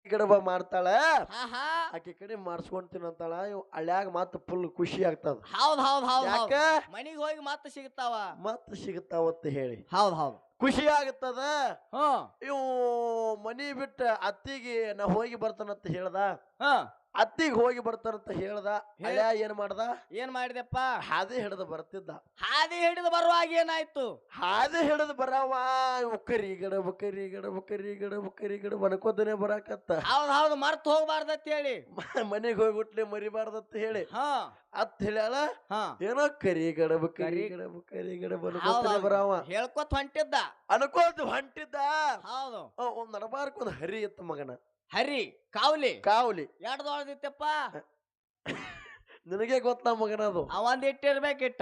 ಗಡಬ ಮಾಡ್ತಾಳ ಹಾ ಹಾ ಆಕೆ ಕಡೆ ಮಾಡಿಸ್ಕೊಂತೀನಿ ಅಂತಾಳ ಇವ್ ಹಳ್ಯಾಗ ಮತ್ತ ಫುಲ್ ಖುಷಿ ಆಗ್ತದ ಹೌದ್ ಹೌದ್ ಹೌದ್ ಯಾಕ ಹೌದ್ ಮನಿಗ್ ಹೋಗಿ ಮತ್ತೆ ಸಿಗ್ತಾವ ಮತ್ತ ಸಿಗ್ತಾವತ್ತ ಹೇಳಿ ಹೌದ್ ಹೌದ್ ಖುಷಿ ಆಗ್ತದ ಹ್ಮ್ ಇವು ಮನಿ ಬಿಟ್ಟ ಅತ್ತಿಗೆ ನಾ ಹೋಗಿ ಬರ್ತಾನಂತ ಹೇಳ್ದ ಹ್ಮ್ ಅತ್ತಿಗೆ ಹೋಗಿ ಬರ್ತಾನಂತ ಹೇಳ್ದ ಹಳ್ಯಾ ಏನ್ ಮಾಡ್ದ ಏನ್ ಮಾಡಿದೆಪ್ಪ ಹಾದಿ ಹಿಡ್ದು ಬರ್ತಿದ್ದ ಹಾದಿ ಹಿಡಿದು ಬರುವಾಗ ಏನಾಯ್ತು ಹಾದಿ ಹಿಡಿದು ಬರವ ಕರಿ ಗಡ ಅನ್ಕೋತನೆ ಬರಾಕತ್ತ ಹೌದ್ ಹೌದ್ ಮರ್ತ್ ಹೋಗ್ಬಾರ್ದತ್ ಹೇಳಿ ಮನೆಗೆ ಹೋಗ್ಬಿಟ್ಲೆ ಮರಿಬಾರ್ದತ್ತ ಹೇಳಿ ಹಾ ಅತ್ ಹೇಳ್ಯಾಳ ಹಾ ಏನೋ ಕರಿ ಗಡಬ ಅನ್ಕೋತನೆ ಬರವ ಹೇಳ್ಕೊತ್ ಹೊಂಟಿದ್ದ ಅನ್ಕೋತ ಹೊಂಟಿದ್ದ ಹೌದು ಒಂದ್ ನಡಬಾರ್ಕ ಒಂದ್ ಹರಿ ಇತ್ತು ಮಗನ ಹರಿ ಕಾವ್ಲಿ ಕಾವಲಿ ಎರಡ್ ದೊಡ್ಡದಿತ್ತಪ್ಪ ನಿನಗೆ ಗೊತ್ತಾ ಮಗನ ಅದು ಅವಂದ್ ಇಟ್ಟಿರ್ಬೇಕಿಟ್ಟ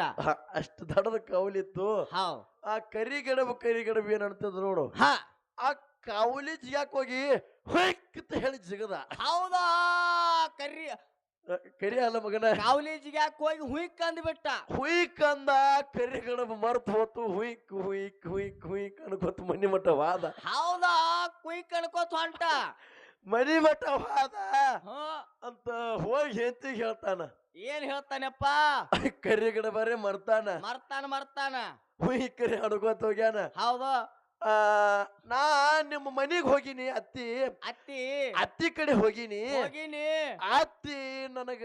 ಅಷ್ಟು ದೊಡ್ಡದ ಕಾವಲಿ ಇತ್ತು ಹೌದ್ ಆ ಕರಿ ಗಡಬ ಏನ್ ಅನ್ತದ ನೋಡು ಹಾ ಆ ಕಾವಲಿ ಜಿಗಾಕ್ ಹೋಗಿ ಹೊಯ್ಕಂತ ಹೇಳಿ ಜಿಗದ ಹೌದಾ ಕರಿ ಕರಿ ಅಲ್ಲ ಮಗನ ಕಾವ್ಲಿ ಜಿಗ್ಯಾಕ್ ಹೋಗಿ ಹುಯ್ಕ್ ಅಂದ್ಬಿಟ್ಟ ಹುಯ್ಕ್ ಅಂದ ಕರಿ ಗಡಬ ಮರ್ತ್ ಹೋತು ಹುಯ್ಕ್ ಅನ್ಕೋತ ಮನಿ ಮಠ ವಾದ ಹೌದಾ ಕುಯ್ಕ್ ಅನ್ಕೋತ ಹೊಂಟ ಮನಿ ಮಠ ವಾದ ಹಾ ಅಂತ ಹೋಗಿ ಹೆಂತಿಗೆ ಹೇಳ್ತಾನ ಏನ್ ಹೇಳ್ತಾನಪ್ಪ ಕರಿ ಗಡಬರೇ ಮರ್ತಾನ ಮರ್ತಾನ ಹುಯ್ ಕರಿ ಅನ್ಕೋತ ಹೋಗ್ಯಾನ ಹೌದು ನಾ ನಿಮ್ಮ ಮನಿಗ್ ಹೋಗಿನಿ ಅತ್ತಿ ಕಡೆ ಹೋಗಿನಿ ಅತ್ತಿ ನನಗ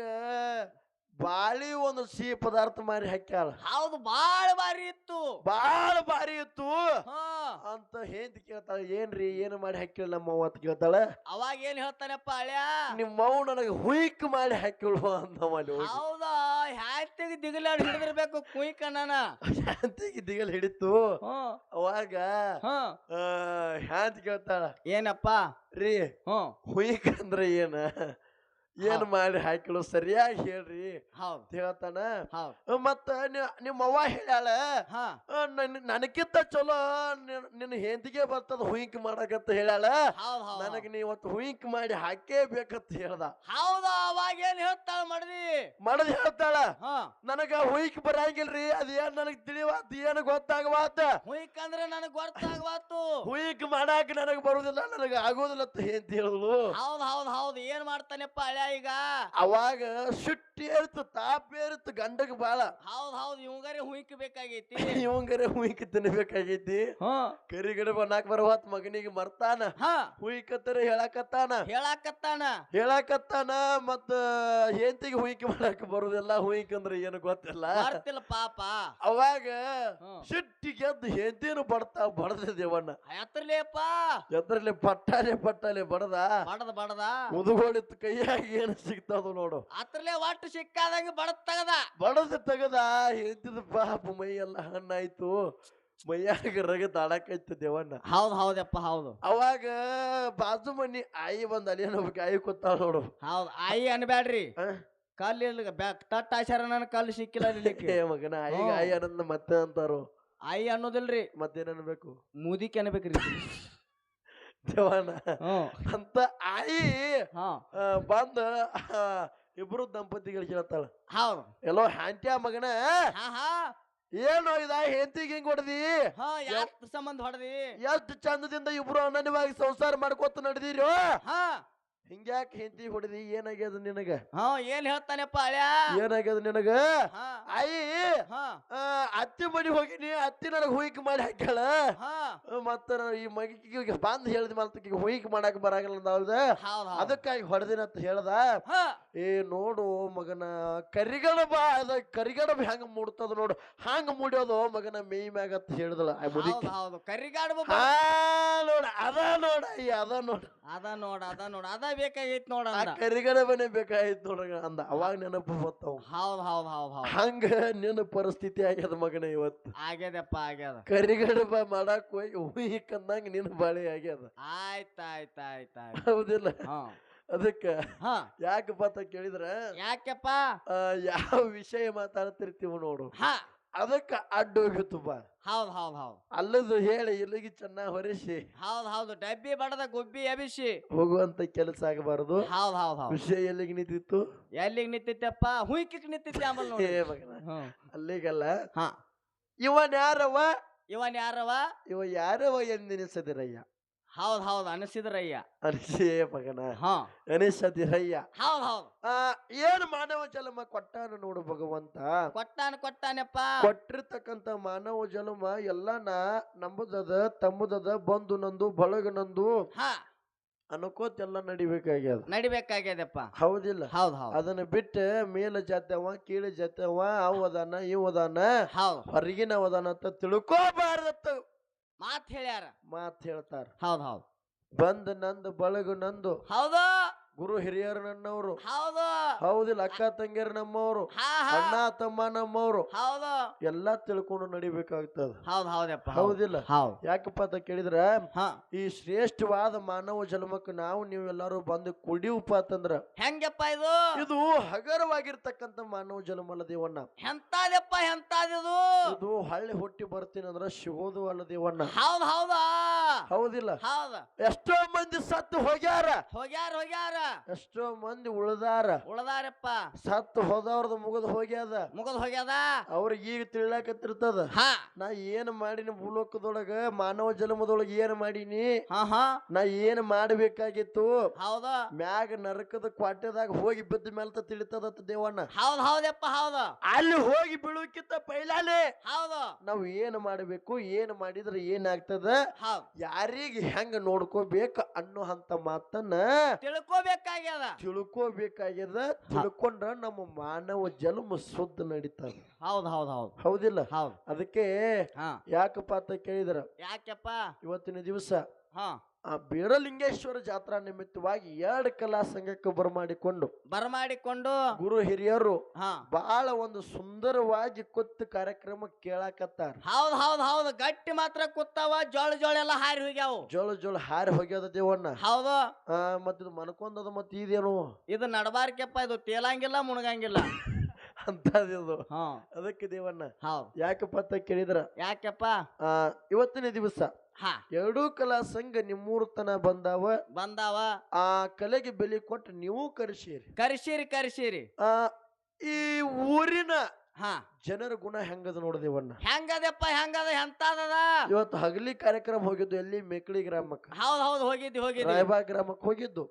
ಬಾಳಿ ಒಂದು ಸಿಹಿ ಪದಾರ್ಥ ಮಾರಿ ಹಾಕ್ಯಾಳ ಹೌದು ಬಾಳ ಬಾರಿ ಇತ್ತು ಹಾ ಅಂತ ಹೆಂಡತಿ ಕೇಳ್ತಾಳ ಏನ್ರಿ ಏನು ಮಾಡಿ ಹಾಕಿಳ ನಮ್ಮ ಅವ್ವ ಅಂತ ಕೇಳ್ತಾಳ ಅವಾಗ ಏನ್ ಹೇಳ್ತಾನಪ್ಪ ಅಳ್ಯಾ ನಿಮ್ಮವ್ ನನಗ ಹುಯ್ಕ್ ಮಾಡಿ ಹಾಕಿಳು ಅಂದವಲ್ಲಿ ಹೋಗಿ ಹೌದಾ ಹ್ಯಾಂತಿಗೆ ದಿಗಲಾಡ್ ಹಿಡಿದಿರ್ಬೇಕು ಕುಯ್ಕ ನಾನ ಹ್ಯಾಂತಿಗೆ ದಿಗಲ್ ಹಿಡಿತು ಅವಾಗ ಹ್ಯಾಂತಿ ಕೇಳ್ತಾಳ ಏನಪ್ಪ ರೀ ಹುಯ್ಕ್ ಅಂದ್ರ ಏನ್ ಮಾಡಿ ಹಾಕಿಳು ಸರಿಯಾಗಿ ಹೇಳ್ರಿ ಹೇಳ್ತಾನ ಮತ್ತ ನಿಮ್ಮ ಅವ್ವ ಹೇಳ್ಯಾಳ ನನಗಿಂತ ಚಲೋ ನಿನ್ನ ಹೆಂದಿಗೆ ಬರ್ತದ ಹುಯಿಂಕ್ ಮಾಡಕಂತ ಹೇಳ್ಯಾಳ ನನಗ ನೀ ಇವತ್ತು ಹುಯಿಂಕ್ ಮಾಡಿ ಹಾಕೇ ಬೇಕಂತ ಹೇಳ್ದ ಹೌದಾ ಅವಾಗ ಏನ್ ಹೇಳ್ತಾಳ ಮಡದ್ ಹೇಳ್ತಾಳ ನನಗ ಹುಯಿಂಕ್ ಬರಂಗಿಲ್ರಿ ಅದೇನ್ ನನಗ್ ತಿಳಿವಾತ್ ಏನ್ ಗೊತ್ತಾಗವಾತ ಹುಯಿಂಕ್ ಅಂದ್ರೆ ನನಗ್ ಗೊತ್ತಾಗವಾತು ಹುಯಿಂಕ್ ಮಾಡಾಕ ನನಗ್ ಬರುದಿಲ್ಲ ನನಗ ಆಗೋದಿಲ್ಲ ಅಂತ ಹೆಂತ ಹೇಳಿದ್ಲು ಹೌದ್ ಏನ್ ಮಾಡ್ತಾನೆಪ್ಪ ಈಗ ಅವಾಗ ಸುಟ್ಟಿ ಏರ್ತು ತಾಪ ಏರ್ತು ಗಂಡಗ ಬಾಳ ಹೌದ್ ಇವಂಗರೆ ಹುಯ್ಕ ಬೇಕಾಗೈತಿ ಇವಂಗರೆ ಹುಯ್ಕ ತಿನ್ಬೇಕಾಗೈತಿ ಕರಿಗಡೆ ಬನ್ನಾಕ್ ಬರವತ್ ಮಗನಿಗೆ ಮರ್ತಾನ ಹುಯ್ಕತ್ತರ ಹೇಳಾಕತ್ತಾನ ಮತ್ತ ಹೆಂತಿಗೆ ಹುಯ್ಕ ಮಾಡಾಕ ಬರುದಿಲ್ಲ ಹುಯ್ಕ ಅಂದ್ರೆ ಏನು ಗೊತ್ತಿಲ್ಲ ಪಾಪ ಅವಾಗ ಸಿಟ್ಟಿಗೆ ಎದ್ದು ಹೆಂತಿನ ಬಡದ ದೇವಣ್ಣ ಎತ್ತರಲೆ ಪಟ್ಟಾಲೆ ಬಡದ ಮುದುಗೋಳಿತ್ತು ಕೈಯಾಗಿ ಏನು ಸಿಗ್ತದ ನೋಡು ಅತ್ರಲೆ ಒಟ್ಟು ಸಿಕ್ಕಾದಂಗ ಬಡದ ತಗದ ಎಂತಿದ ಪಾಪ ಮೈ ಎಲ್ಲ ಹಣ್ಣಾಯ್ತು ಮೈಯಾಗ ರಗದ ಆಡಕೈತ ದೇವಣ್ಣ ಹೌದಪ್ಪ ಹೌದು ಅವಾಗ ಬಾಜು ಮನಿ ಆಯಿ ಬಂದ ಅಲ್ಲಿ ಏನೊಬ್ಬ ಆಯಿ ಕೂತಾಳ ನೋಡು ಆಯಿ ಅನ್ಬ್ಯಾಡ್ರಿ ಕಲ್ಲು ತಟ್ಟ ಆಚಾರ ನನ್ ಕಲ್ಲು ಸಿಕ್ಕಿಲ್ಲ ಮಗನ ಆಯಿ ಅನ್ನೋದ್ ಮತ್ತೆ ಅಂತಾರು ಆಯಿ ಅನ್ನೋದಿಲ್ರಿ ಮತ್ತೇನ್ ಅನ್ಬೇಕು ಮುದಿಕೆ ಅನ್ಬೇಕ್ರಿ ದೇವಣ್ಣ ಅಂತ ಆಯಿ ಬಂದ ಇಬ್ರು ದಂಪತಿಗಳು ಹೇಳ್ತಾಳ ಎಲ್ಲೋ ಹ್ಯಾಂಟ್ಯಾ ಮಗನ ಏನು ಇದ ಹೆಂತಿಗೆ ಹಿಂಗ್ ಹೊಡೆದಿ ಸಂಬಂಧ ಹೊಡೆದಿ ಎಷ್ಟು ಚಂದದಿಂದ ಇಬ್ರು ಅನನ್ಯವಾಗಿ ಸಂಸಾರ ಮಾಡ್ಕೋತ ನಡೆದಿರೋ ಹಿಂಗ್ಯಾಕೆ ಹೆಂಡತಿ ಹೊಡೆದಿ ಏನಾಗ್ಯದ ನಿನಗ ಏನ್ ಹೇಳ್ತಾನೆಪ್ಪ ಅಳ್ಯಾ ಏನಾಗ್ಯದ ನಿನಗ ಆಯಿ ಅತ್ತಿ ಮನಿ ಹೋಗಿನಿ ಅತ್ತಿ ನನಗ ಹುಯಿಕ್ ಮಾಡಿ ಹಾಕ್ಯಾಳ ಮತ್ತ ಈ ಮಗಿಗೆ ಬಂದ್ ಹೇಳಿದ ಮಾತಕ್ಕೆ ಹುಯಿಕ್ ಮಾಡಾಕ ಬರಾಗಲ್ಲ ಅದಕ್ಕಾಗಿ ಹೊಡೆದಿನ ಅಂತ ಹೇಳ್ದ ನೋಡು ಮಗನ ಕರಿಗಡಬ ಹೆಂಗ ಮೂಡ್ತದ ನೋಡು ಹಂಗ ಮುಡಿಯೋದು ಮಗನ ಮೈ ಮ್ಯಾಗ ಅಂತ ಹೇಳಿದಳ ನೋಡ ಅದ ಬೇಕಾಗಿತ್ತು ನೋಡ ಕರಿಗಡಬನೇ ಬೇಕಾಗಿತ್ತು ನೋಡ ಅಂದ ಅವಾಗ ನೆನಪು ಬತ್ತಾವ ಹಂಗ ನಿನ್ನ ಪರಿಸ್ಥಿತಿ ಆಗ್ಯದ ಮಗನ ಇವತ್ತು ಆಗ್ಯದ ಕರಿಗಡಬ ಮಾಡಾಕ್ ಹೋಗಿ ಹುಯಿಕಂದಂಗ ನಿನ್ನ ಬಾಳೆ ಆಗ್ಯದ ಆಯ್ತಾಯ್ತಾಯ್ತಾಯ್ತು ಹೌದಿಲ್ಲ ಅದಕ್ಕ ಯಾಕಪ್ಪ ಅಂತ ಕೇಳಿದ್ರ ಯಾಕಪ್ಪ ಯಾವ ವಿಷಯ ಮಾತಾಡ್ತಿರ್ತೀವ ನೋಡು ಅದಕ್ಕ ಅಡ್ಡ ಹೋಗಿತ್ತಪ್ಪ ಅಲ್ಲದು ಹೇಳಿ ಇಲ್ಲಿಗೆ ಚೆನ್ನಾಗಿ ಹೊರಿಸಿ ಡಬ್ಬಿ ಬಡದ ಗುಬ್ಬಿ ಎಬಿಸಿ ಹೋಗುವಂತ ಕೆಲಸ ಆಗಬಾರದು ವಿಷಯ ಎಲ್ಲಿಗೆ ನಿಂತಿತ್ತಪ್ಪ ಹುಯ್ಕಿಕ್ ನಿಂತಿತ್ತೆ ಅಲ್ಲಿಗಲ್ಲ ಇವನ್ ಯಾರವ ಇವ ಯಾರವ ಎಂದೆನಿಸದಿರಯ್ಯ ಹೌದ್ ಹೌದ್ ಅನಿಸಿದ್ರಯ್ಯ. ಅನಿಸೇ ಮಗನ ಹಾ ಅನಿಸದಿರಯ್ಯ. ಹೌದ್ ಹೌದ್ ಏನ್ ಮಾನವ ಜನ್ಮ ಕೊಟ್ಟಾನ ನೋಡು ಭಗವಂತ. ಕೊಟ್ಟಾನಪ್ಪ. ಕೊಟ್ಟಿರ್ತಕ್ಕಂತ ಮಾನವ ಜನ್ಮ ಎಲ್ಲಾನ ನಂಬುದದ ತಮ್ಮದದ ಬಂದು ನಂದು ಬಳಗ ನಂದು ಹಾ ಅನ್ಕೋತ ಎಲ್ಲ ನಡಿಬೇಕಾಗ್ಯದಪ್ಪ. ಹೌದಿಲ್ಲ? ಹೌದ್ ಹೌದ್ ಅದನ್ನ ಬಿಟ್ಟು ಮೇಲ ಜಾತವ ಕೀಳು ಜಾತವ ಅವ್ ಅದಾನ ಇವ್ ಅದಾನ ಹೌದ್ ಹೊರಗಿನ ಅದಾನ ಅಂತ ತಿಳ್ಕೋಬಾರ್ದತ್ತ ಮಾತ್ ಹೇಳ್ತಾರ. ಹೌದ್ ಹೌದ್ ಬಂದ್ ನಂದು ಬಳಗ ನಂದು ಹೌದು ಗುರು ಹಿರಿಯರು ನನ್ನವರು ಹೌದು ಹೌದಿಲ್ಲ, ಅಕ್ಕ ತಂಗಿಯರು ನಮ್ಮವರು, ಅಣ್ಣ ತಮ್ಮ ನಮ್ಮವರು ಹೌದು ಎಲ್ಲಾ ತಿಳ್ಕೊಂಡು ನಡಿಬೇಕಾಗ್ತದ. ಹೌದಪ್ಪ. ಹೌದಿಲ್ಲ? ಹೌದ್ ಯಾಕಪ್ಪ ಅಂತ ಕೇಳಿದ್ರ ಈ ಶ್ರೇಷ್ಠವಾದ ಮಾನವ ಜನ್ಮಕ್ಕೆ ನಾವು ನೀವೆಲ್ಲರೂ ಬಂದು ಕುಡಿಯುವಪ್ಪ ಅಂತಂದ್ರ ಹೆಂಗಪ್ಪ ಇದು ಹಗರವಾಗಿರ್ತಕ್ಕಂಥ ಮಾನವ ಜನ್ಮ ಅಲ್ಲ ದೇವಣ್ಣ. ಎಂತಾದಪ್ಪ ಎಂತಾದಿದು ಇದು ಹಳ್ಳಿ ಹುಟ್ಟಿ ಬರ್ತೀನಿ ಅಂದ್ರ ಸಿಗೋದು ಅಲ್ಲ ದೇವಣ್ಣ. ಹೌದಿಲ್ಲ? ಎಷ್ಟೋ ಮಂದಿ ಸತ್ತು ಹೋಗ್ಯಾರ, ಹೋಗ್ಯಾರ ಎಷ್ಟೋ ಮಂದಿ ಉಳ್ದಾರಪ್ಪ. ಸತ್ತು ಹೋದವ್ರದ್ದು ಮುಗಿದ್ ಹೋಗ್ಯದ. ಅವ್ರಿಗೆ ಈಗ ತಿಳ್ಲಾಕತ್ತಿರ್ತದ ನಾ ಏನ್ ಮಾಡೀನಿ ಭೂಲೋಕದೊಳಗ ಮಾನವ ಜನ್ಮದೊಳಗ ಏನ್ ಮಾಡೀನಿ, ನಾ ಏನ್ ಮಾಡ್ಬೇಕಾಗಿತ್ತು, ಮ್ಯಾಗ ನರಕದ ಕ್ವಾಟ್ಯದಾಗ ಹೋಗಿ ಬಿದ್ದ ಮೇಲೆ ತಿಳಿತದತ್ತ ದೇವಣ್ಣ. ಹೌದಪ್ಪ. ಅಲ್ಲಿ ಹೋಗಿ ಬೀಳೋಕ್ಕಿಂತ ಪೈಲಾಲೆ ನಾವ್ ಏನ್ ಮಾಡ್ಬೇಕು, ಏನ್ ಮಾಡಿದ್ರೆ ಏನಾಗ್ತದ, ಯಾರಿಗೆ ಹೆಂಗ ನೋಡ್ಕೋಬೇಕು ಅನ್ನೋ ಅಂತ ಮಾತನ್ನ ತಿಳ್ಕೋಬೇಕಾಗ್ಯದ. ತಿಳ್ಕೊಂಡ್ರ ನಮ್ಮ ಮಾನವ ಜನ್ಮ ಶುದ್ಧ ನಡೀತದ. ಹೌದಿಲ್ಲ? ಅದಕ್ಕೆ ಯಾಕಪ್ಪ ಅಂತ ಕೇಳಿದ್ರ ಇವತ್ತಿನ ದಿವಸ ಆ ಬೀರಲಿಂಗೇಶ್ವರ ಜಾತ್ರಾ ನಿಮಿತ್ತವಾಗಿ 2 ಕಲಾ ಸಂಘಕ್ಕೆ ಬರಮಾಡಿಕೊಂಡು ಗುರು ಹಿರಿಯರು ಬಹಳ ಒಂದು ಸುಂದರವಾಗಿ ಕೂತು ಕಾರ್ಯಕ್ರಮ ಕೇಳಾಕತ್ತಾರ. ಹೌದು ಗಟ್ಟಿ ಮಾತ್ರ ಕೂತಾವ. ಜೋಳ ಎಲ್ಲ ಹಾರಿ ಹೋಗ್ಯಾವ. ಜೋಳ ಹಾರಿ ಹೋಗ್ಯದ ದೇವಣ್ಣ. ಹೌದು ಮತ್ತಿದು ಮನ್ಕೊಂಡದ ಮತ್ ಇದೇನು ಇದು ನಡಬಾರ್ಕೆಪ್ಪ. ಇದು ತೇಲಂಗಿಲ್ಲ ಮುಣಗಂಗಿಲ್ಲ ಅಂತದಿದು. ಅದಕ್ಕೆ ದೇವಣ್ಣ ಯಾಕಪ್ಪ ಅಂತ ಕೇಳಿದ್ರ ಇವತ್ತಿನ ದಿವಸ 2 ಕಲಾ ಸಂಘ ನಿಮ್ಮೂರ ತನ ಬಂದಾವ. ಆ ಕಲೆಗೆ ಬೆಲೆ ಕೊಟ್ಟು ನೀವು ಕರೆಸಿರಿ. ಈ ಊರಿನ ಜನರ ಗುಣ ಹೆಂಗದ ನೋಡದೇವಣ್ಣ. ಹೆಂಗದಪ್ಪ ಎಂತಾದದ. ಇವತ್ತು ಹಗಲಿ ಕಾರ್ಯಕ್ರಮ ಹೋಗಿದ್ದು ಎಲ್ಲಿ ಮೇಕಳಿ ಗ್ರಾಮಕ್ಕೆ. ಹೌದು ಹೋಗಿದ್ದು ರಾಯಬಾಗ್ ಗ್ರಾಮಕ್ಕೆ ಹೋಗಿದ್ದು.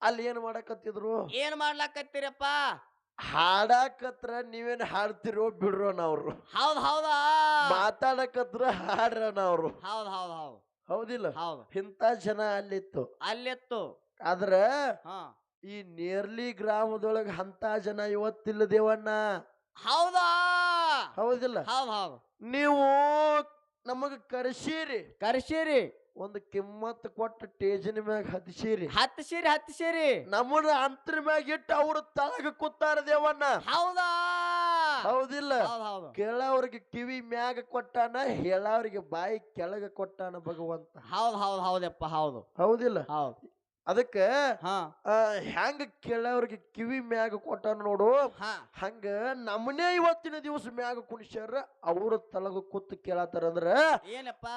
ಅಲ್ಲಿ ಏನ್ ಮಾಡಕತ್ತಿದ್ರು, ಏನ್ ಮಾಡ್ಲಾಕತ್ತೀರಪ್ಪ, ಹಾಡಾಕತ್ರ ನೀವೇನ್ ಹಾಡ್ತಿರೋ ಬಿಡ್ರೋ ನಾವ್ರು. ಹೌದಾ ಮಾತಾಡಕತ್ರ ಹಾಡ್ರನ ಅವ್ರು. ಹೌದಿಲ್ಲ? ಇಂತ ಜನ ಅಲ್ಲಿತ್ತು. ಆದ್ರ ಈ ನೇರ್ಲಿ ಗ್ರಾಮದೊಳಗ ಅಂತ ಜನ ಇವತ್ತಿಲ್ಲ ದೇವಣ್ಣ. ಹೌದಿಲ್ಲ? ನೀವು ನಮಗ ಕರೆಸಿರಿ, ಒಂದು ಕಿಮ್ಮತ್ ಕೊಟ್ಟ ಟೇಜಿನ ಮ್ಯಾಗ ಹತ್ತಿಸಿರಿ. ನಮ್ಮನ್ನ ಅಂತರ ಮ್ಯಾಗ ಇಟ್ಟು ಅವ್ರ ತಳಗ ಕೂತಾರ ದೇವಣ್ಣ. ಹೌದಿಲ್ಲ? ಕೇಳವ್ರಿಗೆ ಕಿವಿ ಮ್ಯಾಗ ಕೊಟ್ಟಾನ, ಹೇಳವ್ರಿಗೆ ಬಾಯಿ ಕೆಳಗ ಕೊಟ್ಟಾನ ಭಗವಂತ. ಹೌದಿಲ್ಲ? ಅದಕ್ಕ ಹೆಂಗ ಕೇಳವ್ರಿಗೆ ಕಿವಿ ಮ್ಯಾಗ ಕೊಟ್ಟಾನ ನೋಡು, ಹಂಗ ನಮ್ಮನೇ ಇವತ್ತಿನ ದಿವಸ ಮ್ಯಾಗ ಕುಣಿಸ್ಯಾರ. ಅವ್ರ ತಳಗ ಕೂತು ಕೇಳತ್ತಾರ ಅಂದ್ರ ಏನಪ್ಪ,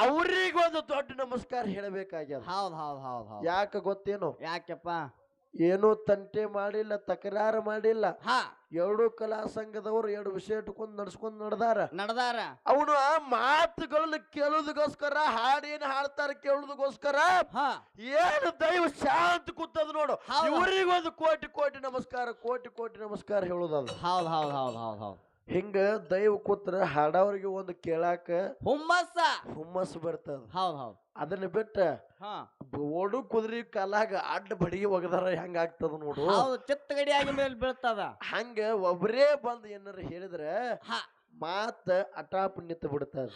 ಅವ್ರಿಗೊಂದು ದೊಡ್ಡ ನಮಸ್ಕಾರ ಹೇಳಬೇಕಾಗ್ಯದ. ಯಾಕ ಗೊತ್ತೇನು? ಯಾಕೆಪ್ಪ? ಏನೂ ತಂಟೆ ಮಾಡಿಲ್ಲ, ತಕರಾರು ಮಾಡಿಲ್ಲ. 2 ಕಲಾ ಸಂಘದವ್ರು 2 ವಿಷಯ ಇಟ್ಕೊಂಡು ನಡ್ದಾರ. ಅವನು ಆ ಮಾತುಗಳನ್ನ ಕೇಳೋದಕ್ಕೋಸ್ಕರ, ಹಾಡೇನು ಹಾಡ್ತಾರ ಕೇಳೋದಕ್ಕೋಸ್ಕರ ಏನು ದೈವ ಶಾಂತ ಕೂತದ ನೋಡು. ಇವರಿಗೊಂದು ಕೋಟಿ ನಮಸ್ಕಾರ ಹೇಳೋದದು. ಹಿಂಗ ದೈವ ಕೂತ್ರ ಹಾಡವ್ರಿಗೆ ಒಂದು ಕೇಳಾಕ ಹುಮ್ಮಸ್ ಬರ್ತದ. ಅದನ್ನ ಬಿಟ್ಟ ಓಡು ಕುದುರೆ ಕಾಲಾಗ ಅಡ್ಡ ಬಡಿಗೆ ಒಗದಾರ ಹೆಂಗ ಆಗ್ತದ ನೋಡು. ಚಿತ್ತಗಡಿಯಾಗಿ ಮೇಲೆ ಬೀಳ್ತದ. ಹಂಗ ಒಬ್ಬರೇ ಬಂದ್ ಏನಾರ ಹೇಳಿದ್ರ ಮಾತ ಅಟಾಪ್ ನಿಂತು ಬಿಡ್ತದ.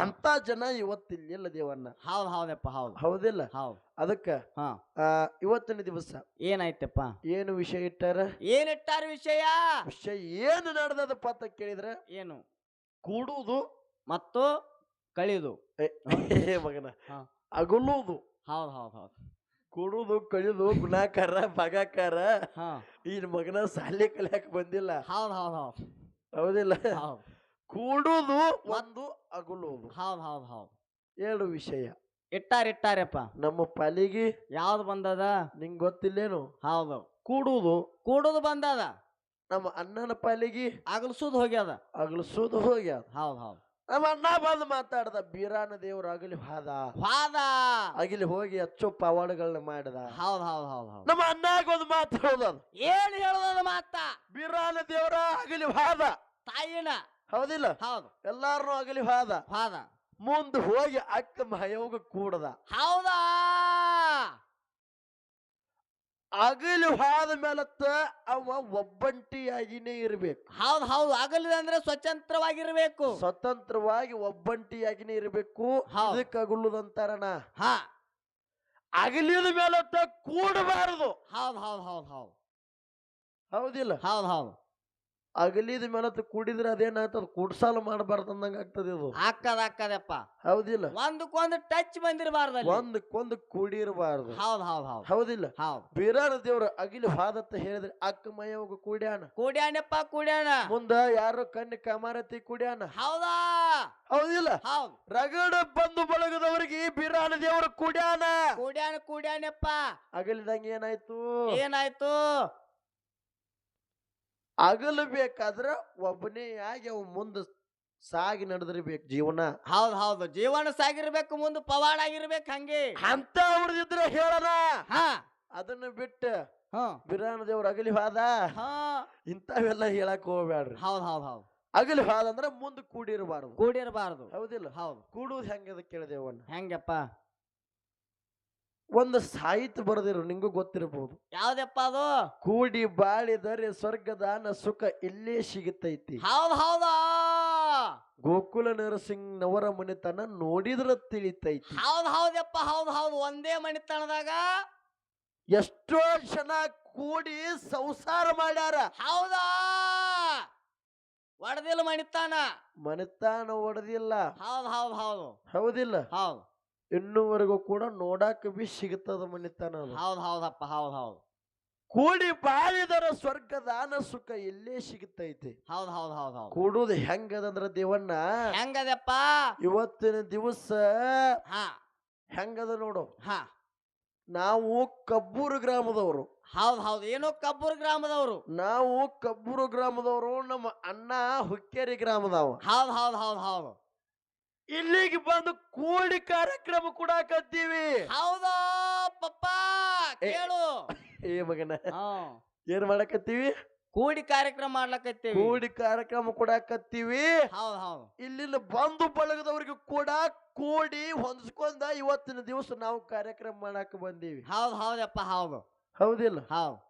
ಅಂತ ಜನ ಇವತ್ತಿಲ್ಲ ದೇವಣ್ಣ. ಹೌದಿಲ್ಲ? ಅದಕ್ಕ ಇವತ್ತಿನ ದಿವಸ ಏನಾಯ್ತಪ್ಪ, ಏನು ವಿಷಯ ಇಟ್ಟಾರ ವಿಷಯ ಏನು ನಡೆದದಪ್ಪ ಅಂತ ಕೇಳಿದ್ರ ಏನು, ಕೂಡುವುದು ಮತ್ತು ಕಳಿಯುವುದು. ಮಗನ ಅಗಲುವುದು. ಕೂಡುದು ಕಳಿದು ಗುಣಾಕಾರ ಭಾಗಾಕಾರ. ಈ ಮಗನ ಶಾಲೆ ಕಲಿಯಾಕ ಬಂದಿಲ್ಲ. ಹೌದಿಲ್ಲ? ಕೂಡುದು ಒಂದು ಅಗಲುವುದು. 2 ವಿಷಯ ಇಟ್ಟಾರಪ್ಪ. ನಮ್ಮ ಪಾಲಿಗೆ ಯಾವ್ದು ಬಂದದ ನಿಂಗ್ ಗೊತ್ತಿಲ್ಲೇನು? ಕೂಡುದು ಬಂದದ. ನಮ್ಮ ಅಣ್ಣನ ಪಾಲಿಗೆ ಅಗಲ್ಸುದು ಹೋಗ್ಯದ. ಹೌದ್. ನಮ್ಮ ಅಣ್ಣ ಬಂದು ಮಾತಾಡ್ದ ಬೀರಾನ ದೇವ್ರ ಅಗಲಿ ವಾದ ಅಗಿಲಿ ಹೋಗಿ ಅಚ್ಚು ಪವಾಡಗಳನ್ನ ಮಾಡಿದ. ಹೌದ್ ಹೌದ್ ಹೌದ್ ಹೌದ್ ನಮ್ಮ ಅಣ್ಣಾಗ ಒಂದು ಮಾತು ಹೇಳೋದು, ಏನ್ ಹೇಳೋದ ಮಾತ ಬೀರಾನ ದೇವ್ರ ಅಗಲಿ ತಾಯಿನ ಹೌದಿಲ್ಲ, ಹೌದು ಎಲ್ಲಾರನು ಅಗಲಿ ವಾದ ಮುಂದ್ ಹೋಗಿ ಅಕ್ಕ ಮಹಯೋಗ ಕೂಡದ. ಹೌದಾ ಅಗಲಿ ಮೇಲತ್ತ ಅವ ಒಬ್ಬಂಟಿಯಾಗಿನೇ ಇರ್ಬೇಕು. ಹೌದ್ ಹೌದು ಅಗಲಿದೆ ಅಂದ್ರೆ ಸ್ವತಂತ್ರವಾಗಿರ್ಬೇಕು, ಸ್ವತಂತ್ರವಾಗಿ ಒಬ್ಬಂಟಿಯಾಗಿನೇ ಇರ್ಬೇಕು. ಇದಕ್ಕೆ ಅಗಲುದಂತಾರಣ. ಅಗಲಿದ ಮೇಲತ್ತ ಕೂಡಬಾರದು. ಹೌದ್ ಹೌದ್ ಹೌದ್ ಹೌದ್ ಹೌದಿಲ್ಲ, ಹೌದ್ ಹೌದು ಅಗಲಿದ ಮೇಲತ್ತ ಕೂಡಿದ್ರೆ ಅದೇನಾಗ್ತದ, ಕುಡ್ಸಾಲ ಮಾಡಬಾರ್ದು ಅಂದಂಗ ಆಗ್ತದೆ. ಇದು ಆಕ್ಕದಪ್ಪ ಹೌದಿಲ್ಲ, ಒಂದಕ್ಕೊಂದು ಟಚ್ ಬಂದಿರಬಾರ್ದು, ಒಂದಕ್ಕೊಂದು ಕೂಡಿರಬಾರ್ದು. ಹೌದ್ ಹೌದ್ ಹೌದ್ ಹೌದಿಲ್ಲ, ಹೌದ್ ಬೀರಾನ ದೇವ್ರ ಅಗಿಲಿ ಹಾದತ್ತ ಹೇಳಿದ್ರೆ ಅಕ್ಕ ಮಯೋಗ ಕೂಡ್ಯಾನಪ್ಪ ಕೂಡ್ಯಾನ. ಮುಂದ ಯಾರು ಕಣ್ಣಿ ಕಮಾರತಿ ಕೂಡ್ಯಾನ. ಹೌದಾ ಹೌದಿಲ್ಲ, ಹೌದ್ ರಗಡ ಬಂದು ಬಳಗದವ್ರಿಗೆ ಬೀರಾನ ದೇವ್ರ ಕೂಡ್ಯಾನಪ್ಪ. ಅಗಲಿದಂಗ ಏನಾಯ್ತು ಅಗಲಬೇಕಾದ್ರ ಒಬ್ಬನೇ ಆಗಿ ಅವ್ ಮುಂದ ಸಾಗಿ ನಡೆದಿರ್ಬೇಕು ಜೀವನ. ಹೌದ್ ಹೌದು ಜೀವನ ಸಾಗಿರ್ಬೇಕು, ಮುಂದೆ ಪವಾಡ ಆಗಿರ್ಬೇಕು. ಹಂಗೆ ಅಂತ ಅವ್ರದಿದ್ರೆ ಹೇಳನ. ಅದನ್ನ ಬಿಟ್ಟು ಬೀರಾನ ದೇವ್ರ ಅಗಲಿ ಇಂಥವೆಲ್ಲ ಹೇಳಕ್ ಹೋಗ್ಬ್ಯಾಡ್ರಿ. ಹೌದ್ ಹೌದ್ ಹೌದ್ ಅಗಲಿ ಅಂದ್ರ ಮುಂದ್ ಕೂಡಿರಬಾರ್ದು. ಹೌದಿಲ್ಲ, ಹೌದು ಕೂಡುದು ಹೆಂಗದ ಕೇಳಿದೇವಣ್ಣ. ಹೆಂಗಪ್ಪ ಒಂದು ಸಾಹಿತ್ಯ ಬರೆದಿರು, ನಿಂಗೂ ಗೊತ್ತಿರಬಹುದು. ಯಾವ್ದಪ್ಪ ಅದು? ಕೂಡಿ ಬಾಳಿದರೆ ಸ್ವರ್ಗದಾನ ಸುಖ ಇಲ್ಲೇ ಸಿಗುತ್ತೈತಿ. ಹೌದಾ ಗೋಕುಲ ನರಸಿಂಹನವರ ಮನೆತನ ನೋಡಿದ್ರ ತಿಳಿತೈತಿ. ಹೌದಪ್ಪ ಹೌದು ಒಂದೇ ಮನೆತನದಾಗ ಎಷ್ಟೋ ಜನ ಕೂಡಿ ಸಂಸಾರ ಮಾಡ್ಯಾರ. ಹೌದಾ ಒಡದಿಲ್ಲ ಮನೆತಾನ ಒಡದಿಲ್ಲ. ಹೌದು ಹೌದಿಲ್ಲ, ಹೌದು ಇನ್ನೂವರೆಗೂ ಕೂಡ ನೋಡಾಕ ಬಿ ಸಿಗುತ್ತದ ಮನೆತನ. ಹೌದಪ್ಪ ಹೌದು ಕೂಡಿ ಬಾಳಿದರ ಸ್ವರ್ಗದಾನ ಸುಖ ಇಲ್ಲೇ ಸಿಗುತ್ತೈತಿ. ಹೌದು ಕೂಡುದು ಹೆಂಗದಂದ್ರ ದೇವಣ್ಣ, ಹೆಂಗದಪ್ಪ ಇವತ್ತಿನ ದಿವಸ ಹೆಂಗದ ನೋಡು. ನಾವು ಕಬ್ಬೂರು ಗ್ರಾಮದವರು. ಹೌದು ಏನೋ ಕಬ್ಬೂರು ಗ್ರಾಮದವರು. ನಾವು ಕಬ್ಬೂರು ಗ್ರಾಮದವರು. ನಮ್ಮ ಅಣ್ಣ ಹುಕ್ಕೇರಿ ಗ್ರಾಮದವ. ಹೌದು ಇಲ್ಲಿಗೆ ಬಂದು ಕೂಡಿ ಕಾರ್ಯಕ್ರಮ ಕೊಡಾಕತ್ತೀವಿ. ಹೌದಾ ಪಪ್ಪ ಕೇಳು. ಮಗನ ಏನ್ ಮಾಡಕತ್ತೀವಿ? ಕೂಡಿ ಕಾರ್ಯಕ್ರಮ ಮಾಡ್ಲಕತ್ತೀವಿ. ಕೂಡಿ ಕಾರ್ಯಕ್ರಮ ಕೊಡಾಕತ್ತೀವಿ. ಹೌದು ಇಲ್ಲಿನ ಬಂಧು ಬಳಗದವ್ರಿಗೆ ಕೂಡ ಕೂಡಿ ಹೊಂದಿಸ್ಕೊಂಡ ಇವತ್ತಿನ ದಿವಸ ನಾವು ಕಾರ್ಯಕ್ರಮ ಮಾಡಾಕ ಬಂದೀವಿ. ಹೌದಪ್ಪ ಹೌದಿಲ್ಲ, ಹೌದು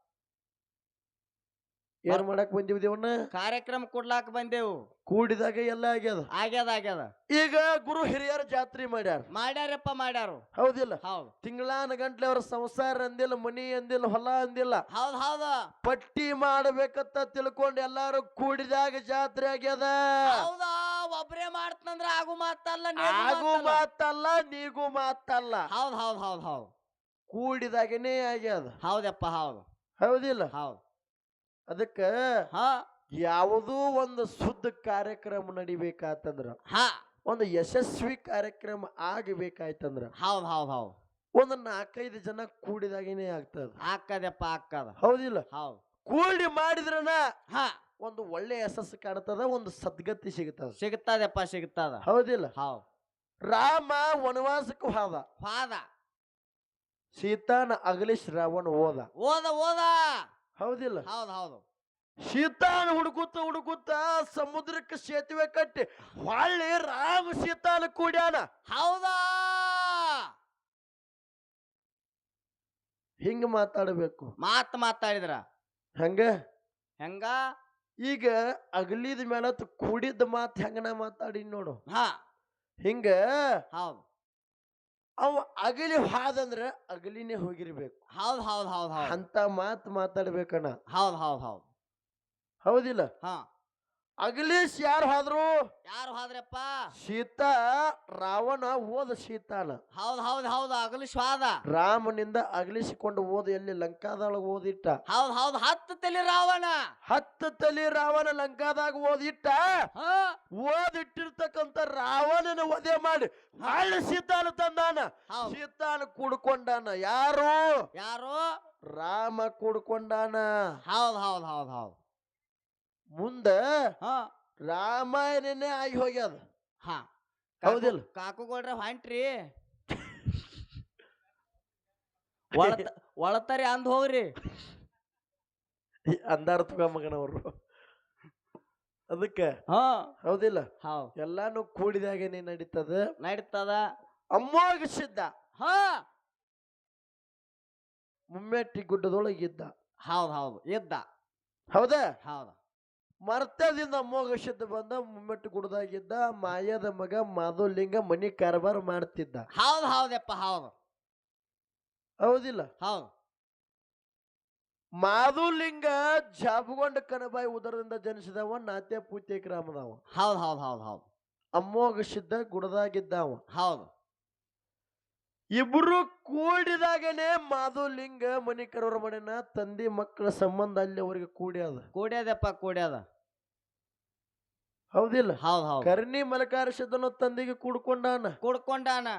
ಏನ್ ಮಾಡಾಕ್ ಬಂದೀವಿ ದೇವಣ್ಣ? ಕಾರ್ಯಕ್ರಮ ಕೊಡ್ಲಾಕ ಬಂದೇವು. ಕೂಡಿದಾಗ ಎಲ್ಲ ಆಗ್ಯದ. ಈಗ ಗುರು ಹಿರಿಯರ ಜಾತ್ರೆ ಮಾಡ್ಯಾರು. ಹೌದಿಲ್ಲ, ಹೌದು ತಿಂಗಳಾನ ಗಂಟ್ಲೆ ಅವ್ರ ಸಂಸಾರ ಅಂದಿಲ್ಲ, ಮನಿ ಅಂದಿಲ್ಲ, ಹೊಲ ಅಂದಿಲ್ಲ. ಹೌದು ಪಟ್ಟಿ ಮಾಡಬೇಕಂತ ತಿಳ್ಕೊಂಡು ಎಲ್ಲಾರು ಕೂಡಿದಾಗ ಜಾತ್ರೆ ಆಗ್ಯದ. ಹೌದಾ ಒಬ್ರೇ ಮಾಡ್ತಂದ್ರ ಆಗು ಮಾತಲ್ಲ, ನೀಗೂ ಮಾತಲ್ಲ. ಹೌದು ಕೂಡಿದಾಗನೇ ಆಗ್ಯದ. ಹೌದಪ್ಪ ಹೌದಿಲ್ಲ, ಹೌದು ಅದಕ್ಕ ಯಾವುದೂ ಒಂದು ಶುದ್ಧ ಕಾರ್ಯಕ್ರಮ ನಡಿಬೇಕಾತಂದ್ರ, ಒಂದು ಯಶಸ್ವಿ ಕಾರ್ಯಕ್ರಮ ಆಗಬೇಕಾಯ್ತಂದ್ರ ಹೌದು ಒಂದು 4-5 ಜನ ಕೂಡಿದಾಗೇನೆ ಆಗ್ತದ. ಆಗ್ತದ. ಹೌದಿಲ್ಲ, ಹೌದು ಕೂಡಿ ಮಾಡಿದ್ರನ ಒಂದು ಒಳ್ಳೆ ಯಶಸ್ಸು ಕಾಣ್ತದ, ಒಂದು ಸದ್ಗತಿ ಸಿಗುತ್ತದ. ಹೌದಿಲ್ಲ, ಹೌದು ರಾಮ ವನವಾಸಕ್ಕೆ ಹೋದ. ಸೀತಾನ ಅಗಲಿಸಿ ರಾವಣ ಹೋದ. ಹೌದಿಲ್ಲ, ಹೌದು ಸೀತಾನ ಹುಡುಕುತ್ತ ಸಮುದ್ರಕ್ಕೆ ಸೇತುವೆ ಕಟ್ಟಿ ಹೊಳ್ಳಿ ರಾಮ ಸೀತಾನ ಕೂಡ್ಯಾನ. ಹೌದಾ ಹಿಂಗ ಮಾತಾಡಬೇಕು. ಮಾತಾಡಿದ್ರ ಹೆಂಗ ಈಗ ಅಗಲಿದ ಮೇಲೆ ಕೂಡಿದ ಮಾತು ಹೆಂಗನ ಮಾತಾಡಿ ನೋಡು. ಹಿಂಗ ಹೌದು ಅವ ಅಗಲಿ ಹಾದಂದ್ರ ಅಗಲಿನೇ ಹೋಗಿರ್ಬೇಕು. ಹೌದು ಅಂತ ಮಾತು ಮಾತಾಡ್ಬೇಕಣ್ಣ. ಹೌದು ಹೌದಿಲ್ಲ, ಅಗಲೀಶ್ ಯಾರು ಹೋದ್ರಪ್ಪ? ಸೀತಾ ರಾವಣ ಹೋದ ಸೀತಾನ. ಹೌದು ಅಗಲಿಶ್ವಾದ ರಾಮನಿಂದ ಅಗಲಿಸಿಕೊಂಡು ಹೋದ ಎಲ್ಲಿ ಲಂಕಾದೊಳಗೆ ಓದಿಟ್ಟ. ಹೌದು 10 ತಲೆ ರಾವಣ ಲಂಕಾದಾಗ ಓದಿಟ್ಟಿರ್ತಕ್ಕಂಥ ರಾವಣನ ವಧೆ ಮಾಡಿ ಹಳ್ಳಿ ಸೀತಾನ ತಂದಾನ. ಸೀತಾನ ಕೂಡ್ಕೊಂಡಾನ. ಯಾರು ರಾಮ ಕೂಡ್ಕೊಂಡಾನ. ಹೌದು ಮುಂದ ರಾಮಾಯಣನೇ ಆಗಿ ಹೋಗ್ಯದ. ಹಾ ಹೌದಿಲ್ಲ ಕಾಕುಗೌಡ್ರ ಹೊಂಟ್ರಿ ಒಳತಾರಿ ಅಂದ್ ಹೋಗ್ರಿ ಅಂದಾರ ತಗ ಮಗನವರು ಅದಕ್ಕೆ ಹಾ ಹೌದಿಲ್ಲ ಹೌದ್ ಎಲ್ಲಾನು ಕೂಡಿದಾಗೇನೆ ನಡೀತದ ನಡೀತದ ಅಮ್ಮೋಗ ಸಿದ್ಧ ಹಾ ಮುಮ್ಮೆಟ್ಟಿ ಗುಡ್ಡದೊಳಗಿದ್ದ ಹೌದ್ ಹೌದು ಇದ್ದ ಹೌದಾ ಹೌದು ಮರ್ತದಿಂದ ಅಮ್ಮೋಗ ಸಿದ್ಧ ಬಂದ ಮುಮ್ಮೆಟ್ಟಿ ಗುಡ್ಡದಾಗಿದ್ದ ಮಾಯದ ಮಗ ಮಾಧುಲಿಂಗ ಮನಿ ಕಾರಬಾರ ಮಾಡ್ತಿದ್ದ ಹೌದ್ ಹೌದಪ್ಪ ಹೌದು ಹೌದಿಲ್ಲ ಹೌದು ಮಾಧುಲಿಂಗ ಜಾಬಗೊಂಡ ಕನಬಾಯಿ ಉದರದಿಂದ ಜನಿಸಿದವ ನಾತ್ಯ ಪೂತ್ಯ ಗ್ರಾಮದವ ಹೌದ್ ಹೌದ್ ಹೌದ್ ಹೌದು ಅಮ್ಮೋಗ ಸಿದ್ಧ ಗುಡದಾಗಿದ್ದವ ಹೌದು ಇಬ್ರು ಕೂಡಿದಾಗನೆ ಮಾಧುಲಿಂಗ ಮಣಿಕರವರ ಮನೆನ ತಂದಿ ಮಕ್ಕಳ ಸಂಬಂಧ ಅಲ್ಲಿ ಅವರಿಗೆ ಕೂಡ್ಯಾದ ಕೂಡ್ಯದಪ್ಪ ಕೂಡ್ಯದ ಹೌದಿಲ್ಲ ಹೌದ್ ಹೌದು ಕರ್ಣಿ ಮಲಕಾರ ಸಿದ್ಧನ ತಂದಿಗೆ ಕುಡ್ಕೊಂಡಾನ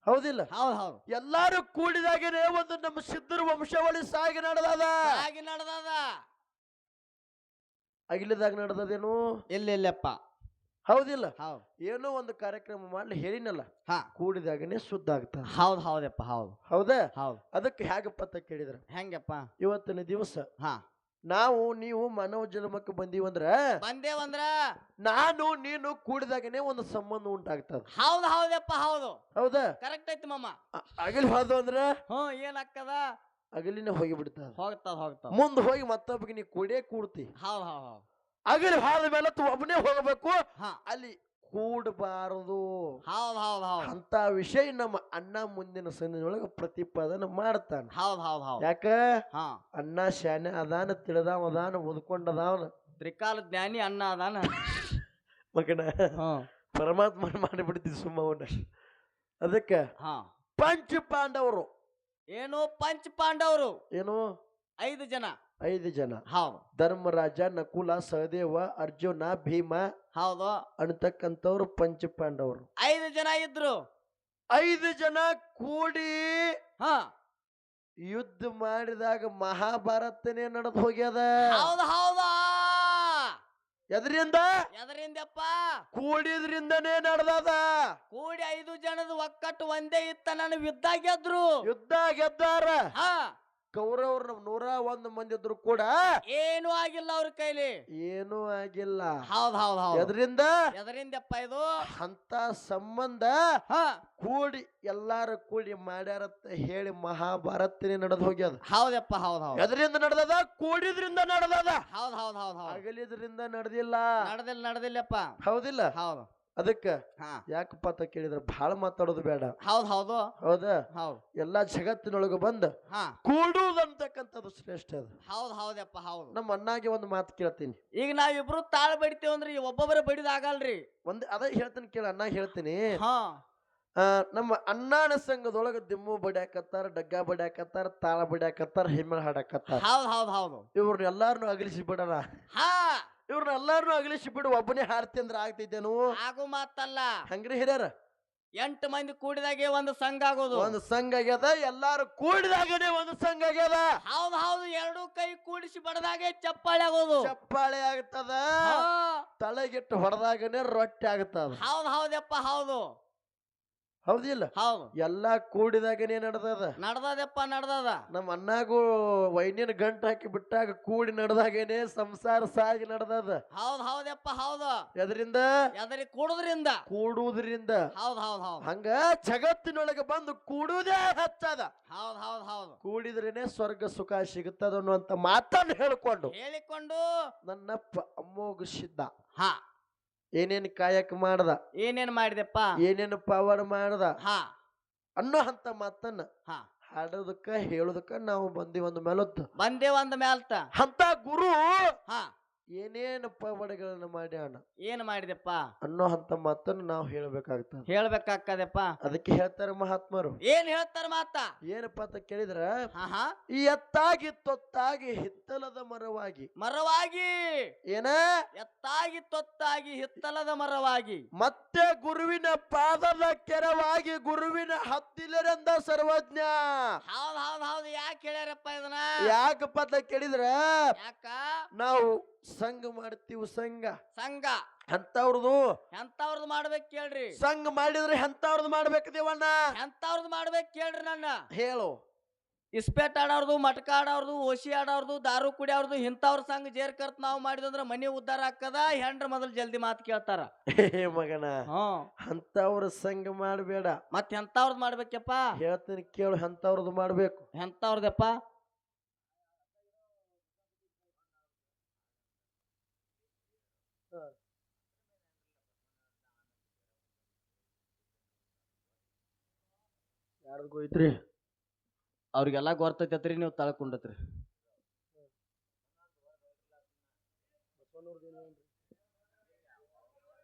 ಹೌದಿಲ್ಲ ಹೌದ್ ಹೌದು ಎಲ್ಲಾರು ಕೂಡಿದಾಗನೆ ಒಂದು ನಮ್ಮ ಸಿದ್ಧರ ವಂಶಾವಳಿ ಸಾಗಿ ನಡೆದದ ಹಾಗೆ ನಡೆದದ ಅಗಿಲಿದಾಗ ನಡೆದದೇನು ಇಲ್ಲಪ್ಪ ಹೌದಿಲ್ಲ ಹೌದು ಏನೋ ಒಂದು ಕಾರ್ಯಕ್ರಮ ಮಾಡ್ಲಿ ಹೇಳಿನಲ್ಲ ಹಾ ಕೂಡಿದಾಗನೆ ಶುದ್ಧ ಆಗ್ತದೆ ಹೌದ್ ಹೌದಪ್ಪ ಹೌದು ಹೌದಾ ಹೌದು ಅದಕ್ಕೆ ಹೇಗಪ್ಪ ಅಂತ ಕೇಳಿದ್ರ ಹೆಂಗಪ್ಪ ಇವತ್ತಿನ ದಿವಸ ಹಾ ನಾವು ನೀವು ಮಾನವ ಜನ್ಮಕ್ಕೆ ಬಂದೀವಂದ್ರ ಬಂದೇವಂದ್ರ ನಾನು ನೀನು ಕೂಡಿದಾಗನೆ ಒಂದು ಸಂಬಂಧ ಉಂಟಾಗ್ತದ ಹೌದ್ ಹೌದಪ್ಪ ಹೌದು ಹೌದಾ ಕರೆಕ್ಟ್ ಐತಿ ಮಾಮ ಅಗಲಿ ಹೋದ ಅಂದ್ರ ಏನಾಗ್ತದ ಅಗಲಿನ ಹೋಗಿ ಬಿಡ್ತದ ಹೋಗ್ತದ ಮುಂದ್ ಹೋಗಿ ಮತ್ತೊಬ್ಬಗೆ ನೀ ಕೂಡ್ತಿ ಹೌದ್ ಹೌದ್ ಹೌದು ಅಗಲಿ ಹೋದ ಮೇಲೆ ಒಬ್ಬನೇ ಹೋಗಬೇಕು ಹಾ ಅಲ್ಲಿ ಕೂಡಬಾರದು ಹೌದ್ ಹೌದ್ ಹೌದ್ ಅಂತ ವಿಷಯ ನಮ್ಮ ಅಣ್ಣ ಮುಂದಿನ ಸಂದಿನೊಳಗ ಪ್ರತಿಪಾದನೆ ಮಾಡ್ತಾನ ಹೌದ್ ಹೌದ್ ಹೌದ್ ಯಾಕ ಹಾ ಅಣ್ಣ ಶಾನೆ ಅದಾನ ತಿಳಿದಾವ ಅದಾನ ಓದ್ಕೊಂಡದಾವನ ತ್ರಿಕಾಲ ಜ್ಞಾನಿ ಅಣ್ಣ ಅದಾನ ಮಗನ ಪರಮಾತ್ಮ ಮಾಡಿಬಿಡ್ತಿದ್ ಸುಮ್ಮವನ್ನ ಅದಕ್ಕೆ ಹಾ ಪಂಚ ಪಾಂಡವರು ಏನು ಪಂಚ ಪಾಂಡವರು ಏನು 5 ಜನ 5 ಜನ ಹೌದು ಧರ್ಮರಾಜ ನಕುಲ ಸಹದೇವ ಅರ್ಜುನ ಭೀಮ ಹೌದು ಅನ್ನತಕ್ಕಂಥವ್ರು ಪಂಚ ಪಾಂಡವರು 5 ಜನ ಇದ್ರು 5 ಜನ ಕೂಡಿ ಹಾ ಯುದ್ಧ ಮಾಡಿದಾಗ ಮಹಾಭಾರತನೇ ನಡೆದು ಹೋಗ್ಯದ ಹೌದು ಹೌದಾ ಎದರಿಂದಪ್ಪ ಕೂಡಿದ್ರಿಂದನೇ ನಡೆದದ ಕೂಡಿ 5 ಜನದ ಒಕ್ಕಟ್ಟು ಒಂದೇ ಇತ್ತ ನಾನು ಯುದ್ಧ ಗೆದ್ದಾರ ಹಾ ಕೌರವ್ರ 101 ಮಂದಿ ಇದ್ರು ಕೂಡ ಏನು ಆಗಿಲ್ಲ ಅವ್ರ ಕೈಲಿ ಏನೂ ಆಗಿಲ್ಲ ಹೌದ್ ಹೌದ್ ಹೌದು ಎದರಿಂದಪ್ಪ ಇದು ಅಂತ ಸಂಬಂಧ ಹಾ ಕೂಡಿ ಎಲ್ಲಾರು ಕೂಡಿ ಮಾಡ್ಯಾರತ್ತ ಹೇಳಿ ಮಹಾಭಾರತನೇ ನಡೆದು ಹೋಗ್ಯದ ಹೌದಪ್ಪ ಹೌದ್ ಹೌದು ಎದರಿಂದ ನಡೆದದ ಕೂಡಿದ್ರಿಂದ ನಡೆದದ ಹೌದ್ ಹೌದ್ ಹೌದ್ ಹೌದು ಅಗಲಿದ್ರಿಂದ ನಡೆದಿಲ್ಲ ನಡೆದಿಲ್ಲಪ್ಪ ಹೌದಿಲ್ಲ ಹೌದು ಅದಕ್ಕ ಹಾ ಯಾಕಪ್ಪ ಅಂತ ಕೇಳಿದ್ರ ಬಹಳ ಮಾತಾಡೋದು ಬೇಡ ಹೌದ್ ಹೌದು ಹೌದಾ ಹೌದು ಎಲ್ಲಾ ಜಗತ್ತಿನೊಳಗ ಬಂದ ಹಾ ಕೂಡುದಂತಕ್ಕಂಥದ್ದು ಶ್ರೇಷ್ಠ ಅದು ಹೌದ್ ಹೌದಪ್ಪ ಹೌದು ನಮ್ಮ ಅಣ್ಣಾಗೆ ಒಂದು ಮಾತು ಕೇಳ್ತೀನಿ ಈಗ ನಾವಿಬ್ರು ತಾಳ ಬಡಿತೇವ್ ಅಂದ್ರಿ ಒಬ್ಬೊಬ್ಬರ ಬಡಿದ ಆಗಲ್ರಿ ಅದೇ ಹೇಳ್ತೀನಿ ಕೇಳ ಅಣ್ಣ ಹೇಳ್ತೀನಿ ಹಾ ನಮ್ಮ ಅಣ್ಣನ ಸಂಘದೊಳಗ ದಿಮ್ಮು ಬಡಿಯಾಕತ್ತಾರ ಡಗ್ಗ ಬಡಿಯಾಕತ್ತಾರ ತಾಳ ಬಡಿಯಾಕತ್ತಾರ ಹಿಮ್ಮಳ ಹಾಡಾಕತ್ತಾರ ಹೌದ್ ಹೌದ್ ಹೌದು ಇವ್ರನ್ನ ಎಲ್ಲಾರನು ಅಗಲಿಸಿ ಬಿಡೋಣ ಹಾ ಇವ್ರನ್ನ ಎಲ್ಲಾರನು ಅಗಲಿಸಿ ಬಿಡು ಒಬ್ಬನೇ ಹಾಡ್ತಿ ಅಂದ್ರ ಆಗ್ತೈತೇನು ಆಗು ಮಾತಲ್ಲ ಹಂಗ್ರಿ ಹಿರಿಯರ 8 ಮಂದಿ ಕೂಡಿದಾಗೆ ಒಂದು ಸಂಘ ಆಗೋದು ಒಂದು ಸಂಘ ಆಗ್ಯದ ಎಲ್ಲಾರು ಕೂಡಿದಾಗನೇ ಒಂದು ಸಂಘ ಆಗ್ಯದ ಹೌದು ಹೌದು 2 ಕೈ ಕೂಡಿಸಿ ಬಡದಾಗೆ ಚಪ್ಪಾಳೆ ಆಗೋದು ಚಪ್ಪಾಳೆ ಆಗ್ತದ ತಲೆಗಿಟ್ಟು ಹೊಡೆದಾಗನೇ ರೊಟ್ಟಿ ಆಗ್ತದ ಹೌದು ಹೌದಪ್ಪ ಹೌದು ಹೌದಿಲ್ಲ ಹೌದು ಎಲ್ಲಾ ಕೂಡಿದಾಗನೇ ನಡೆದದ ನಡ್ದದ ನಮ್ಮ ಅಣ್ಣಾಗೂ ವೈನ್ಯನ ಗಂಟು ಹಾಕಿ ಬಿಟ್ಟಾಗ ಕೂಡಿ ನಡೆದಾಗೇನೆ ಸಂಸಾರ ಸಾಗಿ ನಡೆದದ ಹೌದ್ ಹೌದಪ್ಪ ಹೌದು ಎದರಿಂದ ಕೂಡುವುದರಿಂದ ಹೌದ್ ಹೌದ್ ಹೌದು ಹಂಗ ಜಗತ್ತಿನೊಳಗೆ ಬಂದು ಕೂಡುವುದೇ ಹಚ್ಚದ ಹೌದ್ ಹೌದ್ ಹೌದು ಕೂಡಿದ್ರೇನೆ ಸ್ವರ್ಗ ಸುಖ ಸಿಗುತ್ತದ ಅನ್ನುವಂತ ಮಾತನ್ನು ಹೇಳಿಕೊಂಡು ನನ್ನಪ್ಪ ಅಮ್ಮೋಗಿಸಿದ್ದ ಹಾ ಏನೇನ್ ಕಾಯಕ ಮಾಡ್ದ ಏನೇನ್ ಮಾಡಿದೆಪ್ಪ ಏನೇನು ಪವಾಡ ಮಾಡ್ದ ಹಾ ಅನ್ನೋ ಅಂತ ಮಾತನ್ನ ಹಾ ಹಾಡೋದಕ್ಕ ಹೇಳೋದಕ್ಕ ನಾವು ಬಂದೇ ಒಂದ್ ಮ್ಯಾಲ್ತ ಅಂತ ಗುರು ಹಾ ಏನೇನು ಪವಾಡಗಳನ್ನ ಮಾಡ್ಯಾಣ ಏನ್ ಮಾಡಿದೆಪ್ಪ ಅನ್ನೋ ಅಂತ ಮಾತನ್ನು ನಾವು ಹೇಳ್ಬೇಕಾಗ್ತದೆಪ್ಪ ಅದಕ್ಕೆ ಹೇಳ್ತಾರೆ ಮಹಾತ್ಮರು ಏನ್ ಹೇಳ್ತಾರ ಮಾತ ಏನಪ್ಪಾ ಅಂತ ಕೇಳಿದ್ರ ಹಾ ಈ ಎತ್ತಾಗಿ ತೊತ್ತಾಗಿ ಹಿತ್ತಲದ ಮರವಾಗಿ ಏನ ಎತ್ತಾಗಿ ತೊತ್ತಾಗಿ ಹಿತ್ತಲದ ಮರವಾಗಿ ಮತ್ತೆ ಗುರುವಿನ ಪಾದದ ಕೆರವಾಗಿ ಗುರುವಿನ ಹತ್ತಿಲರೆಂದ ಸರ್ವಜ್ಞ ಹೌದ್ ಹೌದ್ ಹೌದು ಯಾಕೆ ಹೇಳ್ಯಾರಪ್ಪ ಇದನ್ನ ಯಾಕಪ್ಪ ಅಂತ ಕೇಳಿದ್ರ ಯಾಕ ನಾವು ಸಂಘ ಮಾಡ್ತೀವಿ ಸಂಘ ಎಂತವ್ರದ್ದು ಮಾಡ್ಬೇಕು ಕೇಳ್ರಿ. ಸಂಘ ಮಾಡಿದ್ರೆ ಎಂತವ್ರದ್ದು ಮಾಡ್ಬೇಕು ದೇವಣ್ಣ? ಎಂತವ್ರದ್ದು ಮಾಡ್ಬೇಕು ಕೇಳ್ರಿ. ನನ್ನ ಹೇಳು. ಇಸ್ಪೇಟ್ ಆಡೋರ್ದು, ಮಟಕ ಆಡೋರ್ದು, ಓಸಿ ಆಡೋರ್ದು, ದಾರು ಕುಡಿಯೋರ್ದು ಇಂಥವ್ರ ಸಂಘ ಜೇರ್ಕರ್ತ್ ನಾವು ಮಾಡಿದಂದ್ರ ಮನಿ ಉದ್ದಾರ ಆಕ್ಕದ. ಹೆಂಡ್ರ ಮೊದಲು ಜಲ್ದಿ ಮಾತು ಕೇಳ್ತಾರ. ಮಗನ ಅಂತವ್ರ ಸಂಘ ಮಾಡ್ಬೇಡ. ಮತ್ ಎಂತವ್ರದ್ದು ಮಾಡ್ಬೇಕಪ್ಪ? ಹೇಳ್ತೀನಿ ಕೇಳು. ಎಂತವ್ರದ್ದು ಮಾಡ್ಬೇಕು? ಎಂತವ್ರದಪ್ಪ? ಯಾರ್ದು ಐತ್ರಿ? ಅವ್ರಿಗೆಲ್ಲ ಗೊತ್ತೈತ್ರಿ, ನೀವು ತಳ್ಕೊಂಡತ್ರಿ.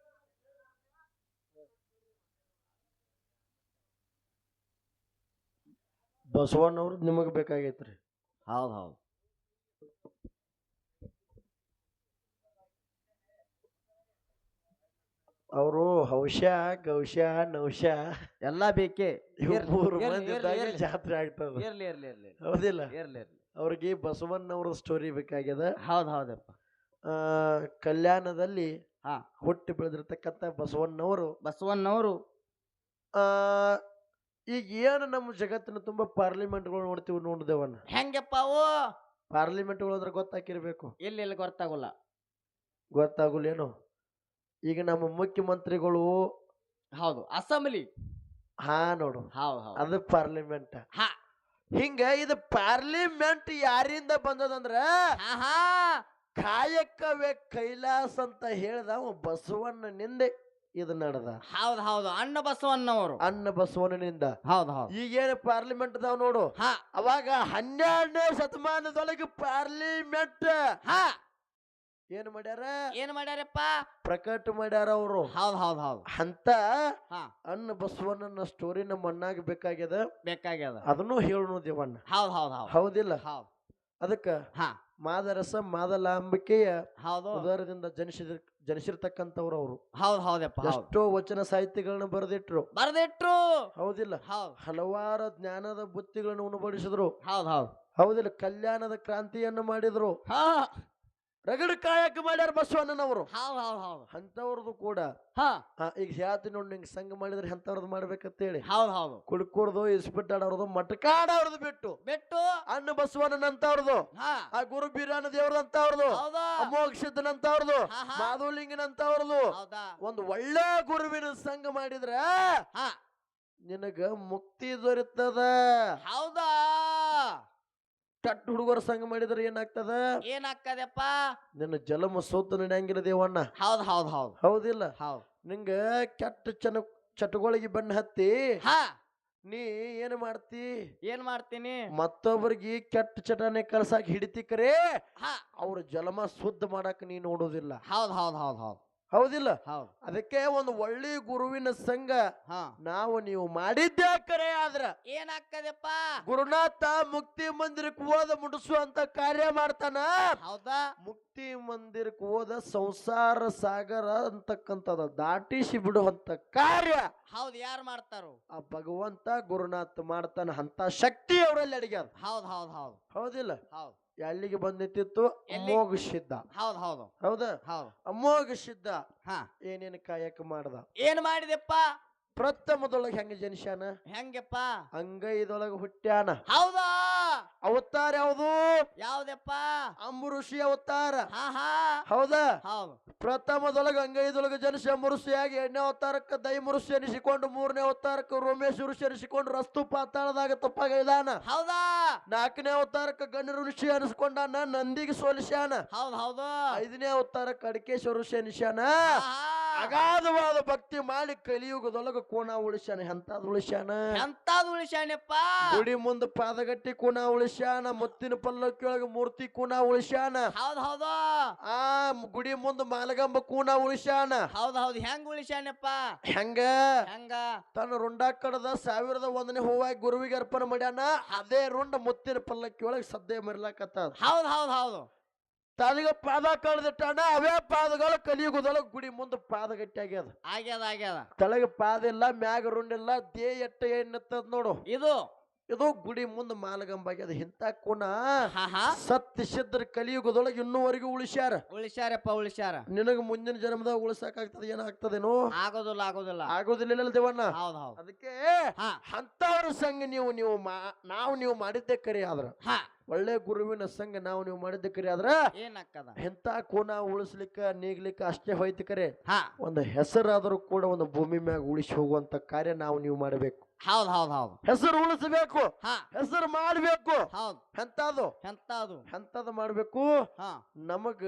ಬಸವಣ್ಣವ್ರದ್ದು ನಿಮಗ್ ಬೇಕಾಗೈತ್ರಿ? ಹೌದ್ ಹೌದು. ಅವರು ಹೌಶ ಗೌಶ ನೌಶ ಎಲ್ಲಾ ಬೇಕೇ. ಜಾತ್ರೆ ಆಗ್ತದ. ಇರ್ಲಿ ಇರ್ಲಿ ಇರ್ಲಿ. ಹೌದಿಲ್ಲ? ಇರ್ಲಿ ಇರ್ಲಿ. ಅವ್ರಿಗೆ ಬಸವಣ್ಣವ್ರ ಸ್ಟೋರಿ ಬೇಕಾಗ್ಯದ. ಹೌದ್ ಹೌದಪ್ಪ. ಕಲ್ಯಾಣದಲ್ಲಿ ಹುಟ್ಟಿ ಬೆಳೆದಿರ್ತಕ್ಕಂಥ ಬಸವಣ್ಣವರು ಈಗ ಏನು ನಮ್ಮ ಜಗತ್ತಿನ ತುಂಬಾ ಪಾರ್ಲಿಮೆಂಟ್ಗಳು ನೋಡ್ತೀವಿ ನೋಡಿದೇವನ್ನ. ಹೆಂಗಪ್ಪ ಅವು ಪಾರ್ಲಿಮೆಂಟ್ಗಳು ಅಂದ್ರೆ ಗೊತ್ತಾಕಿರ್ಬೇಕು. ಎಲ್ಲಿ ಗೊತ್ತಾಗಲ್ಲ. ಗೊತ್ತಾಗುಲೇನು? ಈಗ ನಮ್ಮ ಮುಖ್ಯಮಂತ್ರಿಗಳು. ಹೌದು, ಅಸೆಂಬ್ಲಿ. ನೋಡು, ಹೌದು ಅದು ಪಾರ್ಲಿಮೆಂಟ್. ಹಿಂಗ ಇದು ಪಾರ್ಲಿಮೆಂಟ್ ಯಾರಿಂದ ಬಂದದಂದ್ರ ಕಾಯಕವೇ ಕೈಲಾಸ ಅಂತ ಹೇಳ್ದ ಬಸವಣ್ಣನಿಂದ ಇದು ನಡೆದ. ಹೌದು, ಅಣ್ಣ ಬಸವಣ್ಣನಿಂದ. ಹೌದು. ಈಗೇನು ಪಾರ್ಲಿಮೆಂಟ್ ಅದಾವ ನೋಡು. ಅವಾಗ 12ನೇ ಶತಮಾನದೊಳಗೆ ಪಾರ್ಲಿಮೆಂಟ್ ಏನ್ ಮಾಡ್ಯಾರಪ್ಪ? ಪ್ರಕಟ ಮಾಡ್ಯಾರ ಅವರು. ಹೌದು. ಅಂತ ಅಣ್ಣ ಬಸವಣ್ಣನ ಸ್ಟೋರಿ ನಮ್ಮ ಅಣ್ಣಾಗ ಬೇಕಾಗ್ಯದ. ಅದನ್ನು ಹೇಳೋಣ ದೇವಣ್ಣ. ಹೌದಿಲ್ಲ? ಅದಕ್ಕ ಮಾದರಸ ಮಾದಲಾಂಬಿಕೆಯ ಉದರದಿಂದ ಜನಿಸಿರ್ತಕ್ಕಂಥವ್ರು ಅವರು. ಎಷ್ಟೋ ವಚನ ಸಾಹಿತ್ಯಗಳನ್ನ ಬರೆದಿಟ್ರು. ಹೌದಿಲ್ಲ? ಹಲವಾರು ಜ್ಞಾನದ ಬುತ್ತಿಗಳನ್ನು ಉಣಬಡಿಸಿದ್ರು. ಹೌದಿಲ್ಲ? ಕಲ್ಯಾಣದ ಕ್ರಾಂತಿಯನ್ನು ಮಾಡಿದ್ರು. ರಗಡ ಕಾಯಕ ಮಾಡ್ಯಾರ ಬಸವಣ್ಣನವರು. ಅಂತವ್ರದ್ದು ಕೂಡ ಈಗ ಹೇಳ್ತೀನಿ ನೋಡಿ, ನಿಂಗೆ ಸಂಘ ಮಾಡಿದ್ರೆ ಎಂತವ್ರದ್ದು ಮಾಡ್ಬೇಕಂತೇಳಿ. ಕುಡ್ಕುಡ್ದು ಇಸ್ಪಿಟ್ಟಾಡೋರ್ದು ಮಟಕ ಆಡೋರ್ದು ಬಿಟ್ಟು ಅಣ್ಣ ಬಸವಣ್ಣನಂತವ್ರದು, ಆ ಗುರು ಬೀರಾನ ದೇವ್ರದಂತವ್ರದು, ಅಮೋಘ ಸಿದ್ದನಂತವ್ರದು, ಮಾಧವಲಿಂಗನಂತವ್ರದು ಒಂದು ಒಳ್ಳೆ ಗುರುವಿನ ಸಂಘ ಮಾಡಿದ್ರ ನಿನಗ ಮುಕ್ತಿ ದೊರೆತದ. ಹೌದಾ? ಕೆಟ್ಟ ಹುಡುಗರ ಸಂಘ ಮಾಡಿದ್ರೆ ಏನಾಗ್ತದಪ್ಪ? ನಿನ್ನ ಜಲಮ ಸೋತು ನಡೆಯಂಗಿಲ್ಲ ದೇವಣ್ಣ. ಹೌದಿಲ್ಲ? ನಿಂಗ ಕೆಟ್ಟ ಚಟಗಳಿಗೆ ಬಣ್ಣ ಹತ್ತಿ ನೀ ಏನ್ ಮಾಡ್ತೀನಿ? ಮತ್ತೊಬ್ಬರಿಗೆ ಕೆಟ್ಟ ಚಟನೆ ಕಳ್ಸಾಕ ಹಿಡಿತಿಕರೇ ಅವ್ರ ಜಲಮ ಶುದ್ಧ ಮಾಡಕ್ ನೀ ನೋಡೋದಿಲ್ಲ. ಹೌದಿಲ್ಲ? ಅದಕ್ಕೆ ಒಂದು ಒಳ್ಳೆ ಗುರುವಿನ ಸಂಘ ನೀವು ಮಾಡಿದ್ದೇ ಕರೆ ಆದ್ರ ಏನಾಗ್ತದಪ್ಪ? ಗುರುನಾಥ ಮುಕ್ತಿ ಮಂದಿರಕ್ಕೆ ಹೋದ ಮುಡಿಸುವಂತ ಕಾರ್ಯ ಮಾಡ್ತಾನ. ಹೌದಾ? ಮುಕ್ತಿ ಮಂದಿರಕ್ಕೆ ಹೋದ ಸಂಸಾರ ಸಾಗರ ಅಂತಕ್ಕಂಥದ ದಾಟಿಸಿ ಬಿಡುವಂತ ಕಾರ್ಯ ಯಾರು ಮಾಡ್ತಾರೋ ಆ ಭಗವಂತ ಗುರುನಾಥ ಮಾಡ್ತಾನ. ಅಂತ ಶಕ್ತಿ ಅವರಲ್ಲಿ ಅಡಿಗ್ಯಾರ. ಹೌದಿಲ್ಲ? ಎಲ್ಲಿಗೆ ಬಂದಿತ್ತು? ಅಮೋಘ ಸಿದ್ಧ. ಹೌದಾ? ಅಮೋಘ ಸಿದ್ಧ ಏನೇನು ಕಾಯಕ ಮಾಡ್ದ? ಏನ್ ಮಾಡಿದೆಪ್ಪ? ಪ್ರಥಮದೊಳಗೆ ಹೆಂಗ ಜನಿಸ್ಯಾನ? ಹೆಂಗಪ್ಪ? ಅಂಗೈದೊಳಗೆ ಹುಟ್ಟ್ಯಾನ. ಹೌದಾ? ಅವತಾರ ಯಾವ್ದಪ್ಪ? ಅಂಬುಋಷಿ ಅವತಾರ. ಹೌದಾ? ಪ್ರಥಮದೊಳಗೆ ಅಂಗೈದೊಳಗೆ ಜನಿಸಿ ಅಂಬುಋಷಿಯಾಗಿ 2ನೇ ಅವತಾರಕ್ಕೆ ದೈಮಋಷಿ ಎನಿಸಿಕೊಂಡು 3ನೇ ಅವತಾರಕ್ಕೆ ರೋಮೇಶ್ ಋಷಿ ಎನಿಸಿಕೊಂಡು ರಸ್ತು ಪಾತಾಳದಾಗ ತಪ್ಪಾಗಿದಾನ. ಹೌದಾ? 4ನೇ ಅವತಾರಕ್ಕೆ ಗಣ್ಯ ಋಷಿ ಅನಿಸ್ಕೊಂಡಾನ, ನಂದಿಗೆ ಸೋಲಿಸ್ಯಾನ. 5ನೇ ಅವತಾರಕ್ಕೆ ಅಡಿಕೇಶ್ವರ ಋಷಿ ಎನಿಸ್ಯಾನ. ಅಗಾಧವಾದ ಭಕ್ತಿ ಮಾಡಿ ಕಲಿಯುಗದೊಳಗ ಕೋಣ ಉಳಿಸ್ಯಾನ. ಎಂತಾದ್ ಉಳಿಸ್ಯಾನಪ್ಪ? ಗುಡಿ ಮುಂದ ಪಾದಗಟ್ಟಿ ಕೋಣ ಉಳಿಸ್ಯಾನ. ಮುತ್ತಿನ ಪಲ್ಲಕ್ಕಿಯೊಳಗ ಮೂರ್ತಿ ಕೋಣ ಉಳಿಸ್ಯಾನ. ಆ ಗುಡಿ ಮುಂದ ಮಾಲಗಂಬ ಕೂಣ ಉಳಿಸ್ಯಾನ. ಹೆಂಗ್ ಉಳಿಸ್ಯಾನಪ್ಪ? ಹೆಂಗ ತನ್ನ ರುಂಡ ಕಡದ 1001ನೇ ಹೂವಾಗಿ ಗುರುವಿಗೆ ಅರ್ಪಣೆ ಮಾಡ್ಯಾನ. ಅದೇ ರುಂಡ ಮುತ್ತಿನ ಪಲ್ಲಕ್ಕಿಯೊಳಗ ಸದ್ಯ ಮರಿಲಾಕತ್ತ. ತನಗ ಪಾದ ಕಳೆದಿಟ್ಟಾನ. ಅವೇ ಪಾದಗಳು ಕಲಿಯುಗದೊಳಗ ಗುಡಿ ಮುಂದೆ ಪಾದಗಟ್ಟಿ ಆಗ್ಯದ. ತಳಗ ಪಾದ ಇಲ್ಲ, ಮ್ಯಾಗ ರುಂಡಿಲ್ಲ, ದೇ ಎಟ್ಟ ಎನ್ನತ್ತದ ನೋಡು. ಇದು ಗುಡಿ ಮುಂದೆ ಮಾಲಗಂಬಾಗ್ಯದ ಇಂಥ ಕುಣ ಹಾ ಹಾ ಸತ್ಯ ಸಿದ್ಧರ ಕಲಿಯುಗದೊಳಗೆ ಇನ್ನೂವರೆಗೂ ಉಳಿಸ್ಯಾರ. ಉಳಿಸ್ಯಾರ ನಿನಗ ಮುಂದಿನ ಜನ್ಮದಾಗ ಉಳಿಸಾಕಾಗ್ತದ ಏನಾಗ್ತದೇನೋ ಆಗೋದಿಲ್ಲ ಆಗೋದಿಲ್ಲ ದೇವಣ್ಣ. ಹೌದ್ ಹೌದ್ ಅದಕ್ಕೆ ಹಾ ಅಂತವ್ರ ಸಂಘ ನೀವು ಮಾಡಿದ್ದೆ ಕರಿ ಆದ್ರ ಹಾ ಒಳ್ಳೆ ಗುರುವಿನ ಸಂಘ ನೀವು ಮಾಡಿದ್ದೆ ಕರಿ ಆದ್ರ ಏನಕ್ಕದ ಇಂಥ ಕೋನ ಉಳಿಸ್ಲಿಕ್ಕ ನೀಗ್ಲಿಕ್ಕ ಅಷ್ಟೇ ಹೋಯ್ತು ಕರೆ. ಹಾ ಒಂದು ಹೆಸರಾದ್ರೂ ಕೂಡ ಒಂದು ಭೂಮಿ ಮ್ಯಾಗ ಉಳಿಸಿ ಹೋಗುವಂತ ಕಾರ್ಯ ನೀವು ಮಾಡಬೇಕು. ಹೌದ್ ಹೌದ್ ಹೌದ್ ಹೆಸರು ಉಳಿಸಬೇಕು, ಹಾ ಹೆಸರು ಮಾಡ್ಬೇಕು. ಹೌದ್ ಎಂತದು ಮಾಡ್ಬೇಕು. ಹಾ ನಮಗ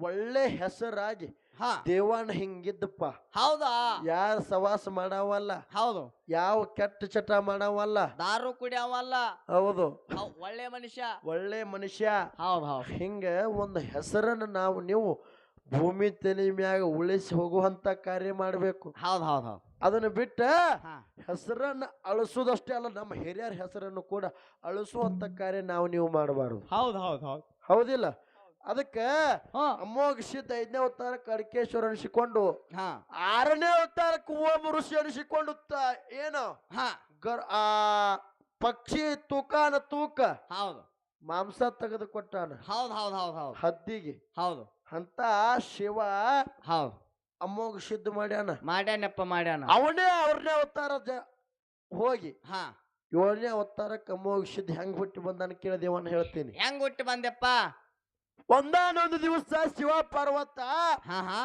ಒಳ್ಳೆ ಹೆಸರಾಗಿ ಹಾ ದೇವಾನ ಹಿಂಗಿದ್ದಪ್ಪ, ಹೌದಾ ಯಾರ ಸವಾಸ ಮಾಡವಲ್ಲ, ಹೌದು ಯಾವ ಕೆಟ್ಟ ಚಟ ಮಾಡವಲ್ಲ, ದಾರು ಕುಡಿಯವಲ್ಲ, ಹೌದು ಒಳ್ಳೆ ಮನುಷ್ಯ ಹೌದ್ ಹೌದ್ ಹಿಂಗ ಒಂದು ಹೆಸರನ್ನ ನೀವು ಭೂಮಿ ತಲೆ ಮ್ಯಾಗ ಉಳಿಸಿ ಹೋಗುವಂತ ಕಾರ್ಯ ಮಾಡ್ಬೇಕು. ಹೌದ್ ಹೌದ್ ಹೌದ್ ಅದನ್ನ ಬಿಟ್ಟ ಹಾ ಹೆಸರನ್ನ ಅಳಿಸೋದಷ್ಟೇ ಅಲ್ಲ, ನಮ್ಮ ಹಿರಿಯರ ಹೆಸರನ್ನು ಕೂಡ ಅಳಿಸುವಂತ ಕಾರ್ಯ ನೀವು ಮಾಡಬಾರದು. ಹೌದ್ ಹೌದ್ ಹೌದ್ ಹೌದಿಲ್ಲ. ಅದಕ್ಕೆ ಹಾ ಅಮೋಘ ಸಿದ್ಧ 5ನೇ ಅವತಾರಕ್ಕೆ ಅಡಿಕೇಶ್ವರ ಅನಿಸಿಕೊಂಡು ಹಾ 6ನೇ ಅವತಾರಕ್ಕೆ ಓಂ ಋಷಿ ಅನಿಸಿಕೊಂಡು ಏನು ಹಾ ಪಕ್ಷಿ ತೂಕಾನ ತೂಕ ಹೌದು ಮಾಂಸ ತೆಗೆದು ಕೊಟ್ಟಾನ ಹೌದ್ ಹೌದ್ ಹೌದ್ ಹೌದ್ ಹದ್ದಿಗೆ. ಹೌದು ಅಂತ ಶಿವ ಹೌದ್ ಅಮೋಘ ಸಿದ್ಧ ಮಾಡ್ಯಾನ. ಅವನೇ 4ನೇ ಅವತಾರ ಹೋಗಿ ಹಾ 7ನೇ ಅವತಾರಕ್ಕೆ ಅಮೋಘ ಸಿದ್ಧ ಹೆಂಗ್ ಹುಟ್ಟಿ ಬಂದಾನ ಕೇಳದೇವನ್ನ ಹೇಳ್ತೀನಿ. ಹೆಂಗ್ ಹುಟ್ಟಿ ಬಂದೆಪ್ಪ. ಒಂದಾನೊಂದು ದಿವಸ ಶಿವ ಪಾರ್ವತ ಹಾ ಹಾ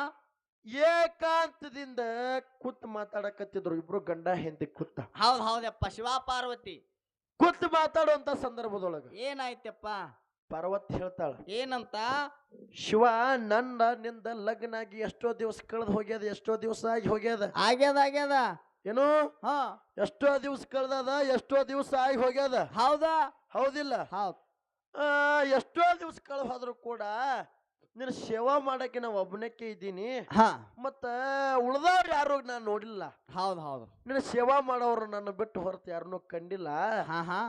ಏಕಾಂತದಿಂದ ಕೂತ್ ಮಾತಾಡಕತ್ತಿದ್ರು. ಇಬ್ರು ಗಂಡ ಹೆಂಡತಿ ಹೌದ್ ಹೌದಪ್ಪ. ಶಿವ ಪಾರ್ವತಿ ಕೂತ್ ಮಾತಾಡುವಂತ ಸಂದರ್ಭದೊಳಗ ಏನಾಯ್ತಪ್ಪ. ಪಾರ್ವತಿ ಹೇಳ್ತಾಳ ಏನಂತ. ಶಿವ ನಿಂದ ಲಗ್ನ ಆಗಿ ಎಷ್ಟೋ ದಿವಸ ಕಳೆದು ಹೋಗ್ಯದ, ಎಷ್ಟೋ ದಿವಸ ಆಗಿ ಹೋಗ್ಯದ. ಆಗ್ಯದ ಏನು ಹಾ ಎಷ್ಟೋ ದಿವಸ ಕಳೆದದ, ಎಷ್ಟೋ ದಿವಸ ಆಗಿ ಹೋಗ್ಯದ. ಹೌದಾ ಹೌದಿಲ್ಲ. ಹೌದ್ ಎಷ್ಟೋ ದಿವಸ ಕಳೆದು ಹೋದ್ರು ಕೂಡ ನಿನ್ನ ಸೇವಾ ಮಾಡಕ್ಕೆ ನಾವು ಒಬ್ಬನಕ್ಕೆ ಇದ್ದೀನಿ. ಹಾ ಮತ್ತ ಉಳ್ದವ್ರು ಯಾರು ನಾನು ನೋಡಿಲ್ಲ. ಹೌದ್ ಹೌದು ನಿನ್ನ ಸೇವಾ ಮಾಡೋರು ನನ್ನ ಬಿಟ್ಟು ಹೊರತು ಯಾರನ್ನೂ ಕಂಡಿಲ್ಲ. ಹಾ ಹಾ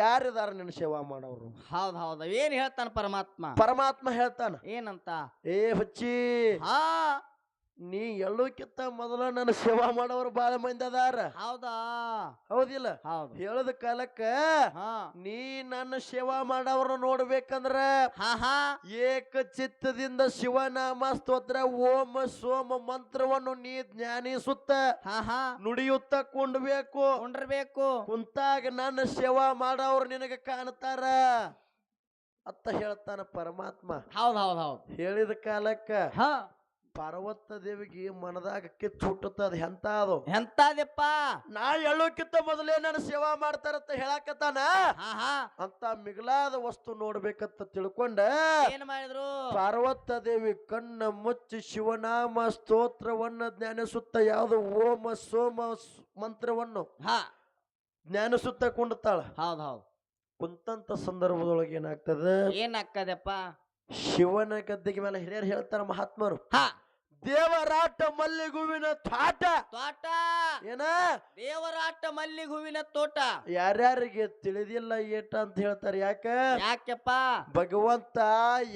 ಯಾರಿದಾರ ನಿನ್ನ ಸೇವಾ ಮಾಡೋರು. ಹೌದ್ ಹೌದು ಏನ್ ಹೇಳ್ತಾನ ಪರಮಾತ್ಮ ಹೇಳ್ತಾನ ಏನಂತ. ಹುಚ್ಚಿ ಹಾ ನೀ ಎಲ್ಲೋಕ್ಕಿಂತ ಮೊದಲ ನನ್ನ ಸೇವಾ ಮಾಡೋರು ಬಾಳ ಮಂದಿ ಅದಾರ. ಹೌದಾ ಹೌದಿಲ್ಲ. ಹೌದು ಹೇಳದ ಕಾಲಕ್ಕ ಹಾ ನೀ ನನ್ನ ಸೇವಾ ಮಾಡೋರು ನೋಡ್ಬೇಕಂದ್ರ ಹಾ ಹಾ ಏಕ ಚಿತ್ತದಿಂದ ಶಿವನಾಮ ಸ್ತೋತ್ರ ಓಂ ಸೋಮ ಮಂತ್ರವನ್ನು ನೀ ಜ್ಞಾನಿಸುತ್ತ ಹಾ ಹಾ ನುಡಿಯುತ್ತ ಕುಂಡ್ರಬೇಕು. ಕುಂತಾಗ ನನ್ನ ಸೇವಾ ಮಾಡೋರು ನಿನಗೆ ಕಾಣ್ತಾರ ಅತ್ತ ಹೇಳ್ತಾನ ಪರಮಾತ್ಮ. ಹೌದ್ ಹೌದ್ ಹೌದ್ ಹೇಳಿದ ಕಾಲಕ್ಕ ಹಾ ಪಾರ್ವತ ದೇವಿಗೆ ಮನದಾಗ ಕಿತ್ತು ಹುಟ್ಟುತ್ತದ. ಎಂತದಪ್ಪ. ನಾ ಹೇಳೋಕ್ಕಿಂತ ಮೊದಲೇ ನನ್ನ ಸೇವಾ ಮಾಡ್ತಾರಂತ ಹೇಳಕತ್ತಾನ. ಅಂತ ಮಿಗಿಲಾದ ವಸ್ತು ನೋಡ್ಬೇಕಂತ ತಿಳ್ಕೊಂಡ ಏನ್ ಮಾಡಿದ್ರು. ಪಾರ್ವತ ದೇವಿ ಕಣ್ಣ ಮುಚ್ಚಿ ಶಿವನಾಮ ಸ್ತೋತ್ರವನ್ನ ಜ್ಞಾನಿಸುತ್ತ ಯಾವುದು ಓಂ ಸೋಮ ಮಂತ್ರವನ್ನು ಜ್ಞಾನಿಸುತ್ತ ಕುಂಡುತ್ತಾಳ. ಹೌದ್ ಹೌದ್ ಕುಂತಂತ ಸಂದರ್ಭದೊಳಗೆ ಏನಾಗ್ತದಪ್ಪ. ಶಿವನ ಗದ್ದೆಗೆ ಮೇಲೆ ಹಿರಿಯರು ಹೇಳ್ತಾರ ಮಹಾತ್ಮರು, ದೇವರಾಟ ಮಲ್ಲಿಗುವಿನ ತೋಟ. ಏನ ದೇವರಾಟ ಮಲ್ಲಿಗುವಿನ ತೋಟ. ಯಾರ್ಯಾರಿಗೆ ತಿಳಿದಿಲ್ಲ ಏಟ ಅಂತ ಹೇಳ್ತಾರೆ. ಯಾಕೆಪ್ಪ. ಭಗವಂತ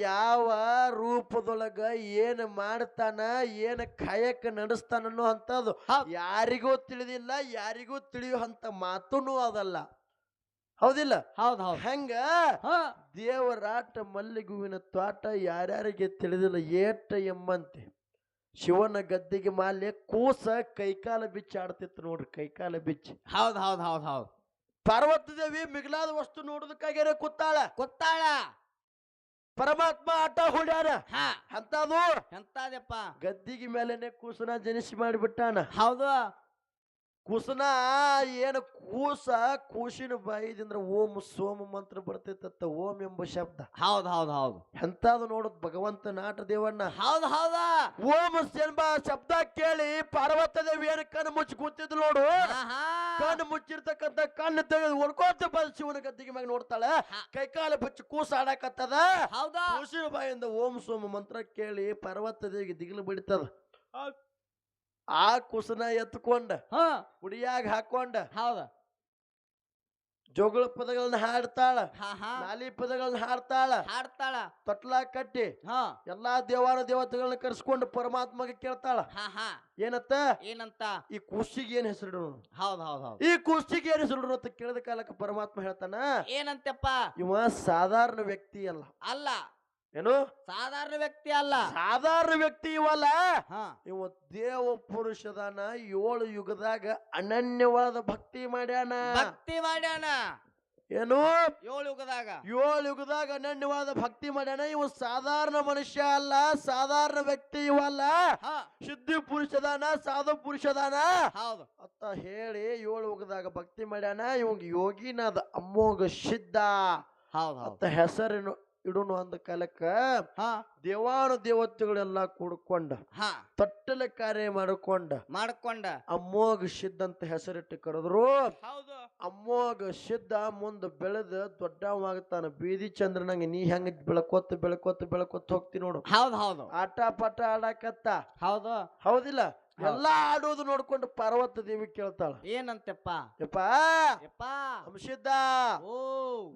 ಯಾವ ರೂಪದೊಳಗ ಏನ್ ಮಾಡ್ತಾನ, ಏನ್ ಕಾಯಕ ನಡೆಸ್ತಾನ ಅನ್ನೋ ಅಂತದ್ದು ಯಾರಿಗೂ ತಿಳಿದಿಲ್ಲ, ಯಾರಿಗೂ ತಿಳಿಯುವಂತ ಮಾತುನು ಅದಲ್ಲ. ಹೌದಿಲ್ಲ. ಹೌದ್ ಹೌದ್ ಹೆಂಗ ದೇವರಾಟ ಮಲ್ಲಿಗುವಿನ ತೋಟ ಯಾರ್ಯಾರಿಗೆ ತಿಳಿದಿಲ್ಲ ಏಟ ಎಂಬಂತೆ ಶಿವನ ಗದ್ದಿಗೆ ಮಾಲೆ ಕೂಸ ಕೈಕಾಲ ಬಿಚ್ಚಿ ಆಡ್ತಿತ್ತು ನೋಡ್ರಿ. ಕೈಕಾಲ ಬಿಚ್ಚಿ. ಹೌದ್ ಹೌದ್ ಹೌದ್ ಹೌದ್ ಪಾರ್ವತಿ ದೇವಿ ಮಿಗಿಲಾದ ವಸ್ತು ನೋಡುದಕ್ಕಾಗ್ಯಾರ ಕೂತಾಳ. ಪರಮಾತ್ಮ ಆಟ ಹೊಡ್ಯಾರ. ಅಂತದು ಎಂತದಪ್ಪ. ಗದ್ದಿಗೆ ಮೇಲೆನೆ ಕೂಸನ ಜನಿಸಿ ಮಾಡಿಬಿಟ್ಟಾನ. ಹೌದು. ಕುಸನ ಏನು ಕೂಸಿನ ಬಾಯಿದಿಂದ ಓಂ ಸೋಮ ಮಂತ್ರ ಬರ್ತೈತತ್ತ. ಓಂ ಎಂಬ ಶಬ್ದ. ಹೌದ್ ಹೌದ್ ಹೌದು ಎಂತಾದು ನೋಡುದು ಭಗವಂತ ನಾಟ ದೇವಣ್ಣ. ಹೌದ್ ಹೌದ. ಓಂ ಎಂಬ ಶಬ್ದ ಕೇಳಿ ಪಾರ್ವತ ದೇವಿ ಏನು ಕಣ್ಣು ಮುಚ್ಚಿ ಕೂತಿದ್ಲು ನೋಡು. ಕಣ್ಣು ಮುಚ್ಚಿರ್ತಕ್ಕಂಥ ಕಣ್ಣು ತೆಗೆದು ಹೊಡ್ಕೋತ ಬಂದು ಶಿವನ ಗದ್ದಿಗೆ ಮ್ಯಾಗ ನೋಡ್ತಾಳೆ. ಕೈಕಾಲ ಬಚ್ಚಿ ಕೂಸ ಆಡಕತ್ತದ. ಕೂಸಿನ ಬಾಯಿಂದ ಓಂ ಸೋಮ ಮಂತ್ರ ಕೇಳಿ ಪಾರ್ವತ ದೇವಿಗೆ ದಿಗಿಲು ಬಿಡ್ತದ. ಆ ಕುಸನ ಎತ್ಕೊಂಡ ಹುಡಿಯಾಗ ಹಾಕೊಂಡ ಹೌದ ಜೋಗಳ ಪದಗಳನ್ನ ಹಾಡ್ತಾಳ, ಹಾ ಹಾ ನಾಲಿ ಪದಗಳನ್ನ ಹಾಡ್ತಾಳ, ಹಾಡ್ತಾಳ. ತೊಟ್ಲಾ ಕಟ್ಟಿ ಹಾ ಎಲ್ಲಾ ದೇವಾನ ದೇವತೆಗಳನ್ನ ಕರ್ಸ್ಕೊಂಡು ಪರಮಾತ್ಮಗೆ ಕೇಳ್ತಾಳ. ಹಾ ಹಾ ಏನತ್ತ? ಏನಂತ? ಈ ಕೂಸಿಗೆ ಏನ್ ಹೆಸರಿಡು, ಹೌದ್ ಹೌದ್ ಹೌದ್. ಈ ಕೂಸಿಗೆ ಏನ್ ಹೆಸರಿಡು ಅಂತ ಕೇಳಿದ ಕಾಲಕ್ಕೆ ಪರಮಾತ್ಮ ಹೇಳ್ತಾನ, ಏನಂತಪ್ಪ? ಇವ ಸಾಧಾರಣ ವ್ಯಕ್ತಿ ಅಲ್ಲ. ಅಲ್ಲ, ಏನು ಸಾಧಾರಣ ವ್ಯಕ್ತಿ ಅಲ್ಲ. ಸಾಧಾರಣ ವ್ಯಕ್ತಿ ಇವಲ್ಲ, ಹಾ ಇವ ದೇವ ಪುರುಷದಾನ. 7 ಯುಗದಾಗ ಅನನ್ಯವಾದ ಭಕ್ತಿ ಮಾಡ್ಯಾನ. ಭಕ್ತಿ ಮಾಡ್ಯಾನ. ಏನು 7 ಯುಗದಾಗ 7 ಯುಗದಾಗ ಅನನ್ಯವಾದ ಭಕ್ತಿ ಮಾಡ್ಯಾನ. ಇವ ಸಾಧಾರಣ ಮನುಷ್ಯ ಅಲ್ಲ, ಸಾಧಾರಣ ವ್ಯಕ್ತಿ ಇವಲ್ಲ, ಹಾ ಸಿದ್ಧಿ ಪುರುಷದಾನ, ಸಾಧು ಪುರುಷದಾನ ಹೌದು. ಅತ್ತ ಹೇಳಿ 7 ಯುಗದಾಗ ಭಕ್ತಿ ಮಾಡ್ಯಾನ. ಇವಂಗ ಯೋಗಿನಾದ ಅಮೋಘ ಸಿದ್ಧ ಹೌದ್ ಹೌದ್. ಅತ್ತ ಹೆಸರಿನ ಇಡುನು ಅಂದ ಕಾಲಕ್ಕ ಹಾ ದೇವಾನು ದೇವತೆಗಳೆಲ್ಲ ಕೂಡ್ಕೊಂಡ ಹಾ ತೊಟ್ಟಲ ಕಾರ್ಯ ಮಾಡಿಕೊಂಡ ಮಾಡ್ಕೊಂಡ ಅಮೋಘ ಸಿದ್ಧ ಅಂತ ಹೆಸರಿಟ್ಟು ಕರೆದ್ರು. ಹೌದು. ಅಮೋಘ ಸಿದ್ಧ ಮುಂದೆ ಬೆಳೆದ ದೊಡ್ಡವಾಗ್ತಾನ. ಬೀದಿ ಚಂದ್ರನಂಗ ನೀ ಹೆಂಗ ಬೆಳಕೋತ ಬೆಳಕೋತ ಬೆಳಕೋತ ಹೋಗ್ತಿ ನೋಡು. ಹೌದ್ ಹೌದು. ಆಟ ಪಾಠ ಆಡಕತ್ತ. ಹೌದು. ಹೌದಿಲ್ಲ? ಎಲ್ಲಾ ಆಡೋದು ನೋಡ್ಕೊಂಡು ಪಾರ್ವತ ದೇವಿ ಕೇಳ್ತಾಳ, ಏನಂತೆಪ್ಪ? ಯಪ್ಪಾ ಯಪ್ಪ ಅಂಶಿದ್ದ, ಓ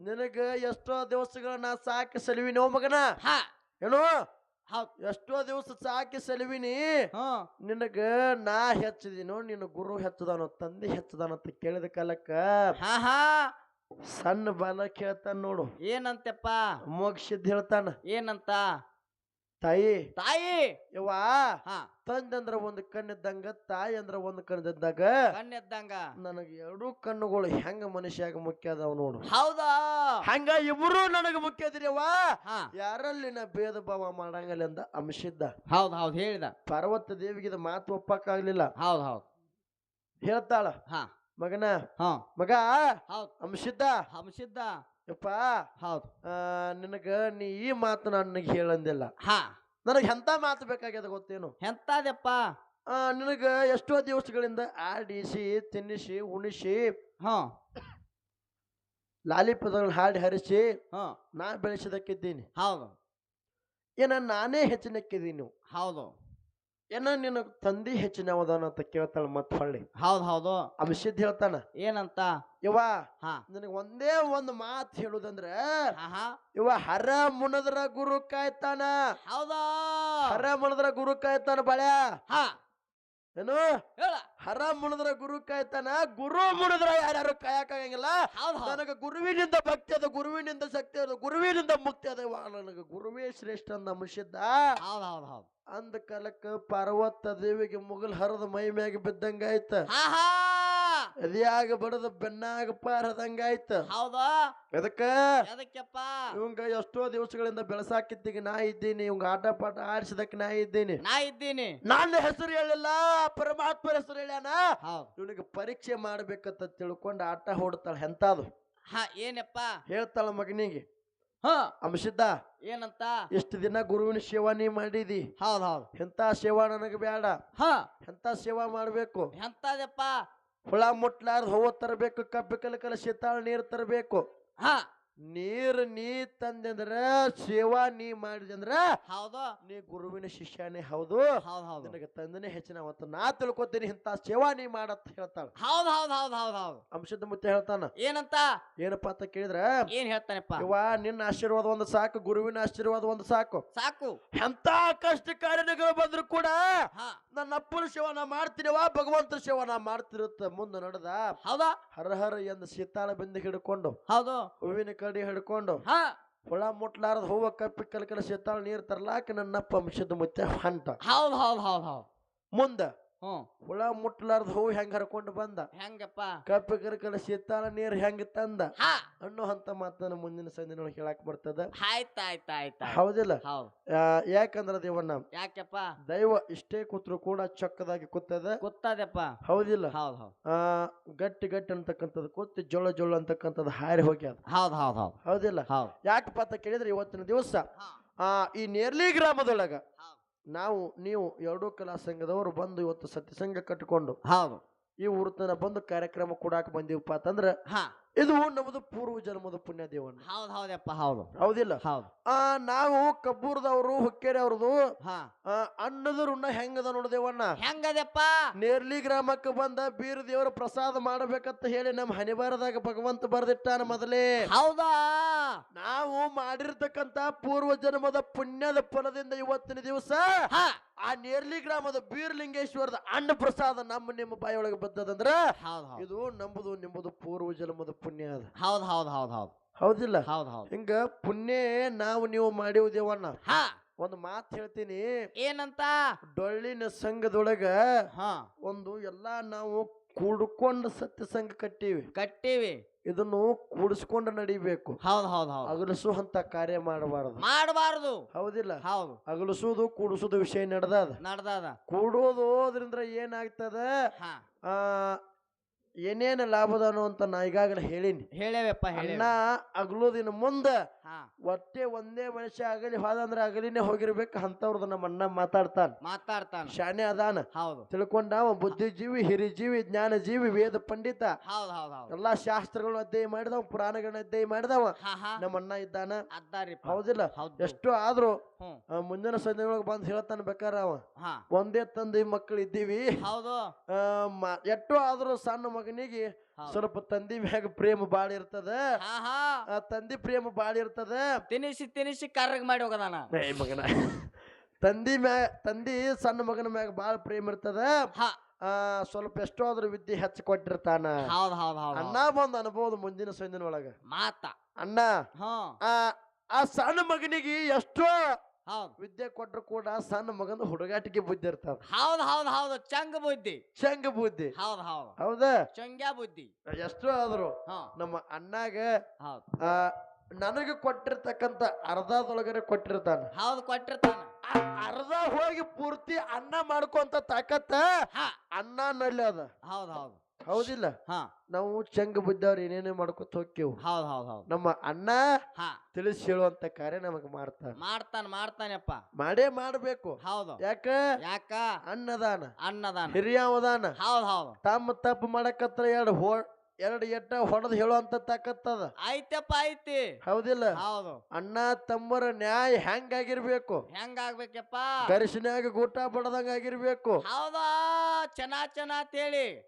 ನಿನಗ ಎಷ್ಟೋ ದಿವಸಗಳ ನಾ ಸಾಕಿ ಸಲುವಿನೋ ಮಗನ. ಹಾ ಏನು ಹೌದ್. ಎಷ್ಟೋ ದಿವಸ ಸಾಕಿ ಸಲುವಿನಿ. ಹಾ ನಿನಗ ನಾ ಹೆಚ್ಚದಿನೋ ನಿನ್ನ ಗುರು ಹೆಚ್ಚದಾನೋ ತಂದೆ ಹೆಚ್ಚದಾನೋ ಅಂತ ಕೇಳಿದ ಕಾಲಕ್ಕ ಹಾ ಹಾ ಸಣ್ಣ ಬಾಲ ಕೇಳ್ತಾನ ನೋಡು. ಏನಂತೆಪ್ಪ? ಅಮೋಘ ಸಿದ್ಧ ಹೇಳ್ತಾನ, ಏನಂತ? ತಾಯಿ ತಾಯಿ ಯವ್ವಾ, ಹಾ ತಂದೆ ಅಂದ್ರ ಒಂದು ಕಣ್ಣಿದ್ದಂಗ, ತಾಯಿ ಅಂದ್ರ ಒಂದು ಕಣ್ಣಿದ್ದಾಗ ಕಣ್ಣೆದ್ದಂಗ ನನಗೆ 2 ಕಣ್ಣುಗಳು ಹೆಂಗ ಮನುಷ್ಯಾಗ ಮುಖ್ಯ ಅದಾವ ನೋಡು. ಹೌದಾ? ಹಂಗ ಇಬ್ರು ನನಗ ಮುಖ್ಯ ಅದಿರವ್ವ. ಹಾ ಯಾರಲ್ಲಿ ನಾ ಭೇದ ಭಾವ ಮಾಡಂಗಲ್ಲ ಅಂದ ಅಂಶಿದ್ದ. ಹೌದ್ ಹೌದ್ ಹೇಳಿದ. ಪಾರ್ವತ ದೇವಿಗೆ ಇದು ಮಾತು ಒಪ್ಪಕ್ಕಾಗ್ಲಿಲ್ಲ. ಹೌದ್ ಹೌದ್. ಹೇಳ್ತಾಳ, ಹಾ ಮಗನ ಹಾ ಮಗ ಹೌದ್. ಅಂಶಿದ್ದ, ಹಂಸಿದ್ದ. ಯಪ್ಪ ಹೌದ್. ನಿನಗ ನೀ ಈ ಮಾತು ನನಗೆ ಹೇಳಂದಿಲ್ಲ. ಹಾ ನನಗೆ ಎಂತ ಮಾತು ಬೇಕಾಗ್ಯದ ಗೊತ್ತೇನು? ಎಂತದಪ್ಪ? ನಿನಗ ಎಷ್ಟೋ ದಿವಸಗಳಿಂದ ಆಡಿಸಿ ತಿನ್ನಿಸಿ ಉಣಿಸಿ ಹಾ ಲಾಲಿ ಪದಗಳನ್ನ ಹಾಡಿ ಹರಿಸಿ ಹಾ ನಾ ಬೆಳೆಸಿದಕ್ಕಿದ್ದೀನಿ. ಹೌದು. ಏನ ನಾನೇ ಹೆಚ್ಚಿನಕ್ಕಿದ್ದೀನಿ, ಹೌದು. ಏನ ನಿನ್ನ ತಂದಿ ಹೆಚ್ಚಿನವದಾನ ಅಂತ ಕೇಳ್ತಾಳ. ಮತ್ ಹೊಳ್ಳಿ ಹೌದ್ ಹೌದು. ಅಂಶಿದ್ ಹೇಳ್ತಾನ, ಏನಂತ? ಯವ್ವ ಹಾ ನಿನಗ ಒಂದೇ ಒಂದು ಮಾತು ಹೇಳುದಂದ್ರ, ಹಾ ಹಾ ಇವ ಹರ ಮುಣದ್ರ ಗುರು ಕಾಯ್ತಾನ. ಹೌದಾ? ಹರ ಮುಣದ್ರ ಗುರು ಕಾಯ್ತಾನ ಬಾಳ್ಯ. ಹಾ ಏನು ಹೇಳ. ಹರ ಮುಣದ್ರ ಗುರು ಕಾಯ್ತಾನ. ಗುರು ಮುಣದ್ರ ಯಾರ್ಯಾರು ಕಾಯಕ್ಕಾಗಂಗಿಲ್ಲ. ಹೌದ್ ಹೌದ್. ನನಗ ಗುರುವಿನಿಂದ ಭಕ್ತಿ ಅದ, ಗುರುವಿನಿಂದ ಶಕ್ತಿ ಅದ, ಗುರುವಿನಿಂದ ಮುಕ್ತಿ ಅದ. ನನಗ ಗುರುವೇ ಶ್ರೇಷ್ಠ ಅಂದ ಅಂಶಿದ್ದ. ಹೌದ್ ಹೌದ್ ಹೌದ್. ಅಂದ ಕಾಲಕ್ಕ ಪಾರ್ವತ ದೇವಿಗೆ ಮುಗಲ್ ಹರದ ಮೈ ಮ್ಯಾಗ ಬಿದ್ದಂಗಾಯ್ತ. ಹಾ ಹಾ ಎದಿಯಾಗ ಬಡದ ಬೆನ್ನಾಗ ಪಾರದಂಗಾಯ್ತ. ಹೌದಾ? ಅದಕ್ಕ ಎದಕ್ಕೆಪ್ಪ? ಇವಂಗ ಎಷ್ಟೋ ದಿವಸಗಳಿಂದ ಬೆಳಸಾಕಿದ್ದಿಗೆ ನಾ ಇದ್ದೀನಿ, ಇವಂಗ ಆಟ ಪಾಠ ಆಡಿಸಿದಕ್ಕೆ ನಾ ಇದ್ದೀನಿ. ನಾ ಇದ್ದೀನಿ. ನನ್ನ ಹೆಸರು ಹೇಳಿಲ್ಲ, ಪರಮಾತ್ಮ ಹೆಸರು ಹೇಳ್ಯಾನ. ಹೌದ್. ಇವನಿಗೆ ಪರೀಕ್ಷೆ ಮಾಡ್ಬೇಕಂತ ತಿಳ್ಕೊಂಡು ಆಟ ಹೊಡ್ತಾಳ. ಎಂತಾದು ಹಾ ಏನಪ್ಪ? ಹೇಳ್ತಾಳ ಮಗನಿಗೆ, ಹಾ ಅಂಶಿದ್ದ ಏನಂತ? ಇಷ್ಟು ದಿನ ಗುರುವಿನ ಸೇವಾ ನೀ ಮಾಡಿದಿ. ಹೌದ್ ಹೌದ್. ಎಂತ ಸೇವಾ ನನಗೆ ಬೇಡ. ಹಾ ಎಂತ ಸೇವಾ ಮಾಡ್ಬೇಕು? ಎಂತದಪ್ಪ? ಹುಳ ಮುಟ್ಲಾರ್ದ ಹೂವು ತರಬೇಕು, ಕಬ್ಬಿ ಕಲ ಶೀತಾಳ ನೀರು ತರಬೇಕು. ಹಾ ನೀರು ನೀ ತಂದಂದ್ರ, ಸೇವಾ ನೀ ಮಾಡಿದಂದ್ರ ಹೌದು. ನೀ ಗುರುವಿನ ಶಿಷ್ಯನೇ ಹೌದು. ಹೌದ್ ಹೌದು. ನಿನಗೆ ತಂದನೆ ಹೆಚ್ಚಿನ ಅವತ್ತು ನಾ ತಿಳ್ಕೊತೀನಿ. ಇಂತ ಸೇವಾ ನೀ ಮಾಡತ್ತ ಹೇಳ್ತಾಳ. ಹೌದ್ ಹೌದ್ ಹೌದ್ ಹೌದ್ ಹೌದ್. ಅಂಶದ ಮುತ್ತೆ ಹೇಳ್ತಾನ, ಏನಂತ? ಏನಪ್ಪಾ ಅಂತ ಕೇಳಿದ್ರ, ಏನ್ ಹೇಳ್ತಾನಪ್ಪ? ಇವ ನಿನ್ನ ಆಶೀರ್ವಾದ ಒಂದು ಸಾಕು, ಗುರುವಿನ ಆಶೀರ್ವಾದ ಒಂದು ಸಾಕು. ಸಾಕು. ಎಂತ ಕಷ್ಟ ಕಾರ್ಯಗಳು ಬಂದ್ರು ಕೂಡ ಹಾ ನನ್ನ ಅಪ್ಪನ ಸೇವಾ ನಾ ಮಾಡ್ತೀನಿವಾ, ಭಗವಂತನ ಸೇವಾ ನಾ ಮಾಡ್ತಿರುತ್ತ. ಮುಂದೆ ನಡೆದ ಹೌದಾ? ಹರ ಹರ ಎಂದು ಶೀತಾಳ ಬಿಂದಿ ಹಿಡ್ಕೊಂಡು, ಹೌದು. ಹೂವಿನ ಕಡಿ ಹಿಡ್ಕೊಂಡು, ಹಾ ಹುಳ ಮುಟ್ಲಾರದ ಹೂವ ಕಪ್ಪಿ ಕಲ ಶೀತಾಳ ನೀರ್ ತರ್ಲಾಕ ನನ್ನಪ್ಪ ಅಂಶದ ಮುತ್ತೆ ಹೊಂಟ. ಹೌದ್ ಹೌದ್ ಹೌದ್ ಹೌದ್. ಮುಂದ ಹ್ಮ್ ಹುಳ ಮುಟ್ಲಾರ್ದ ಹೂವು ಹೆಂಗ ಹರ್ಕೊಂಡು ಬಂದ, ಹೆಂಗಪ್ಪ? ಕಪ್ಪಿ ಕಲ ಶೀತಾಳ ನೀರ್ ಹೆಂಗ ತಂದ ಹಾ ಅನ್ನೋ ಅಂತ ಮಾತನ್ನ ಮುಂದಿನ ಸಂದಿನೊಳಗೆ ಹೇಳಕ್ ಬರ್ತದ. ಆಯ್ತಾಯ್ತಾಯ್ತ. ಹೌದಿಲ್ಲ? ಹೌದ್. ಯಾಕಂದ್ರ ದೇವಣ್ಣ, ಯಾಕೆಪ್ಪ? ದೈವ ಇಷ್ಟೇ ಕೂತ್ರು ಕೂಡ ಚೊಕ್ಕದಾಗಿ ಕೂತದ. ಗೊತ್ತದಪ್ಪ. ಹೌದಿಲ್ಲ? ಹೌದ್ ಹೌದ್. ಗಟ್ಟಿ ಗಟ್ಟಿ ಅಂತಕ್ಕಂಥದ್ದು ಕೂತಿ ಜೊಳ ಜೊಳ ಅಂತಕ್ಕಂಥದ್ದು ಹಾರಿ ಹೋಗ್ಯದ. ಹೌದ್ ಹೌದ್ ಹೌದ್. ಹೌದಿಲ್ಲ? ಹೌದ್. ಯಾಕಪ್ಪ ಅಂತ ಕೇಳಿದ್ರೆ ಇವತ್ತಿನ ದಿವಸ ಹಾ ಈ ನೇರ್ಲಿ ಗ್ರಾಮದೊಳಗ ಹೌದ್. ನಾವು ನೀವು ಎರಡೂ ಕಲಾ ಸಂಘದವರು ಬಂದು ಇವತ್ತು ಸತ್ಯಸಂಘ ಕಟ್ಟಿಕೊಂಡು ಹೌದು. ಈ ಊರ್ತನ ಬಂದು ಕಾರ್ಯಕ್ರಮ ಕೊಡಾಕ ಬಂದಿವಪ್ಪ ಅಂತಂದ್ರ ಹಾ ಇದು ನಮ್ಮದು ಪೂರ್ವ ಜನ್ಮದ ಪುಣ್ಯ ದೇವಣ್ಣ. ಹೌದ್ ಹೌದಪ್ಪ ಹೌದು ಹೌದಿಲ್ಲ? ಹೌದು. ನಾವು ಕಬ್ಬೂರ್ದವ್ರು ಹುಕ್ಕೇರಿ ಅವ್ರದು ಹಾ ಅನ್ನದ ಋಣ ಹೆಂಗದ ನೋಡ್ದೇವಣ್ಣ. ಹೆಂಗದಪ್ಪ? ನೇರ್ಲಿ ಗ್ರಾಮಕ್ಕೆ ಬಂದ ಬೀರ ದೇವರ ಪ್ರಸಾದ ಮಾಡಬೇಕಂತ ಹೇಳಿ ನಮ್ಮ ಹನಿಬಾರದಾಗ ಭಗವಂತ ಬರ್ದಿಟ್ಟಾನ ಮೊದಲೇ. ಹೌದಾ? ನಾವು ಮಾಡಿರ್ತಕ್ಕಂತ ಪೂರ್ವ ಜನ್ಮದ ಪುಣ್ಯದ ಫಲದಿಂದ ಇವತ್ತಿನ ದಿವಸ ಹಾ ಆ ನೇರ್ಲಿ ಗ್ರಾಮದ ಬೀರ್ಲಿಂಗೇಶ್ವರದ ಅನ್ನ ಪ್ರಸಾದ ನಮ್ಮ ನಿಮ್ಮ ಬಾಯಿಯೊಳಗೆ ಬದ್ದದಂದ್ರ ಹೌದ್ ಹೌದು ಇದು ನಮ್ಮದು ನಿಮ್ಮದು ಪೂರ್ವ ಜನ್ಮದ ಪುಣ್ಯ ಅದ. ಹೌದ್ ಹೌದ್ ಹೌದ್ ಹೌದು ಹೌದಿಲ್ಲ? ಹೌದ್ ಹೌದು. ಹಿಂಗ ಪುಣ್ಯ ನಾವು ನೀವು ಮಾಡಿವು ದೇವಣ್ಣ. ಹಾ ಒಂದು ಮಾತು ಹೇಳ್ತೀನಿ. ಏನಂತ? ಡೊಳ್ಳಿನ ಸಂಘದೊಳಗ ಹಾ ಒಂದು ಎಲ್ಲಾ ನಾವು ಕೂಡ್ಕೊಂಡು ಸತ್ಯ ಸಂಘ ಕಟ್ಟಿವಿ. ಇದನ್ನು ಕೂಡಿಸ್ಕೊಂಡು ನಡಿಬೇಕು. ಹೌದ್ ಹೌದ್ ಹೌದು. ಅಗಲಿಸುವಂತ ಕಾರ್ಯ ಮಾಡಬಾರದು. ಹೌದಿಲ್ಲ? ಹೌದು. ಅಗಲಿಸುವುದು ಕೂಡಿಸುವುದು ವಿಷಯ ನಡೆದದ. ಕೂಡೋದು ಅದರಿಂದ ಏನಾಗ್ತದ, ಹಾ ಏನೇನು ಲಾಭದ ಅನ್ನುವಂತ ನಾ ಈಗಾಗಲೇ ಹೇಳಿನಿ. ಹೇಳೇವಪ್ಪ ಅಣ್ಣ ಅಗಲೋದಿನ ಮುಂದ ಹಾ ಒಟ್ಟೆ ಒಂದೇ ಮನುಷ್ಯ ಆಗಲಿ ಹೋದಂದ್ರ ಅಗಲಿನೇ ಹೋಗಿರ್ಬೇಕು ಅಂತವ್ರದ್ದು ನಮ್ಮ ಅಣ್ಣ ಮಾತಾಡ್ತಾನ. ಶಾನೆ ಅದಾನ. ಹೌದು. ತಿಳ್ಕೊಂಡವ ಬುದ್ಧಿಜೀವಿ, ಹಿರಿಜೀವಿ, ಜ್ಞಾನಜೀವಿ, ವೇದ ಪಂಡಿತ. ಹೌದ್ ಹೌದ್ ಹೌದು. ಎಲ್ಲಾ ಶಾಸ್ತ್ರಗಳನ್ನ ಅಧ್ಯಯನ ಮಾಡಿದವ, ಪುರಾಣಗಳನ್ನ ಅಧ್ಯಯನ ಮಾಡಿದವ ನಮ್ಮ ಅಣ್ಣ ಇದ್ದಾನ. ಹೌದಿಲ್ಲ? ಎಷ್ಟು ಆದ್ರೂ ಮುಂದಿನ ಸಂಜೆಯೊಳಗೆ ಬಂದ್ ಹೇಳ್ತಾನ ಬೇಕಾರ ಅವ. ಒಂದೇ ತಂದೆ ಮಕ್ಕಳು ಇದ್ದೀವಿ. ಹೌದು. ಎಷ್ಟೋ ಆದ್ರೂ ಸಣ್ಣ ಮಗನಿಗೆ ಸ್ವಲ್ಪ ತಂದಿ ಮ್ಯಾಗ ಪ್ರೇಮ ಬಾಳ ಇರ್ತದ. ತಂದಿ ಪ್ರೇಮ ಬಾಳ ಇರ್ತದ. ತಿನಿಸಿ ಕರ್ರಗ್ ಮಾಡಿ ಹೋಗದಾನ ಮಗನ. ತಂದಿ ಸಣ್ಣ ಮಗನ ಮ್ಯಾಗ ಬಾಳ ಪ್ರೇಮ ಇರ್ತದ. ಸ್ವಲ್ಪ ಎಷ್ಟೋ ಆದ್ರೂ ವಿದ್ಯೆ ಹೆಚ್ಚು ಕೊಟ್ಟಿರ್ತಾನ. ಅಣ್ಣ ಬಂದ್ ಅನ್ಬೋದು ಮುಂದಿನ ಸಂದಿನ ಒಳಗ ಮಾತ. ಅಣ್ಣ ಆ ಸಣ್ಣ ಮಗನಿಗೆ ಎಷ್ಟೋ ವಿದ್ಯೆ ಕೊಟ್ರು ಕೂಡ ಸಣ್ಣ ಮಗನ ಹುಡುಗಾಟಿಕೆ ಬುದ್ಧಿ ಇರ್ತಾವ. ಹೌದು. ಚಂಗ ಬುದ್ಧಿ. ಹೌದಾ? ಚಂಗ್ಯಾ ಬುದ್ಧಿ. ಎಷ್ಟೋ ಆದ್ರು ನಮ್ಮ ಅಣ್ಣಾಗ ನನಗೆ ಕೊಟ್ಟಿರ್ತಕ್ಕಂತ ಅರ್ಧದೊಳಗರೆ ಕೊಟ್ಟಿರ್ತಾನ. ಕೊಟ್ಟಿರ್ತಾನ. ಅರ್ಧ ಹೋಗಿ ಪೂರ್ತಿ ಅನ್ನ ಮಾಡ್ಕೊಂತ ತಾಕತ್ತ ಅನ್ನನಲ್ಲಿ ಅದ. ಹೌದಿಲ್ಲ? ನಾವು ಚಂಗ ಬುದ್ಧವ್ರು ಏನೇನೇ ಮಾಡ್ಕೊತ ಹೋಗ್ತೇವು. ನಮ್ಮ ಅಣ್ಣ ತಿಳಿಸಿ ಹೇಳುವಂತ ಕಾರ್ಯ ನಮಗ್ ಮಾಡ್ತಾನಪ್ಪ. ಮಾಡೇ ಮಾಡ್ಬೇಕು. ಯಾಕ ಅನ್ನದಾನ ಹಿರಿಯವದಾನ. ತಮ್ಮ ತಪ್ಪು ಮಾಡಕತ್ರ ಎರಡು ಎಟ್ಟ ಹೊಡೆದ್ ಹೇಳುವಂತ ತಾಕತ್ತದ. ಐತಿ. ಹೌದಿಲ್ಲ? ಅಣ್ಣ ತಮ್ಮರ ನ್ಯಾಯ ಹೆಂಗಾಗಿರ್ಬೇಕು? ಹೆಂಗಾಗ್ಬೇಕಪ್ಪ? ಕರಿಶಿನ್ಯಾಗ ಗೂಟ ಬಡದಂಗ ಆಗಿರ್ಬೇಕು. ಹೌದಾ? ಚೆನ್ನ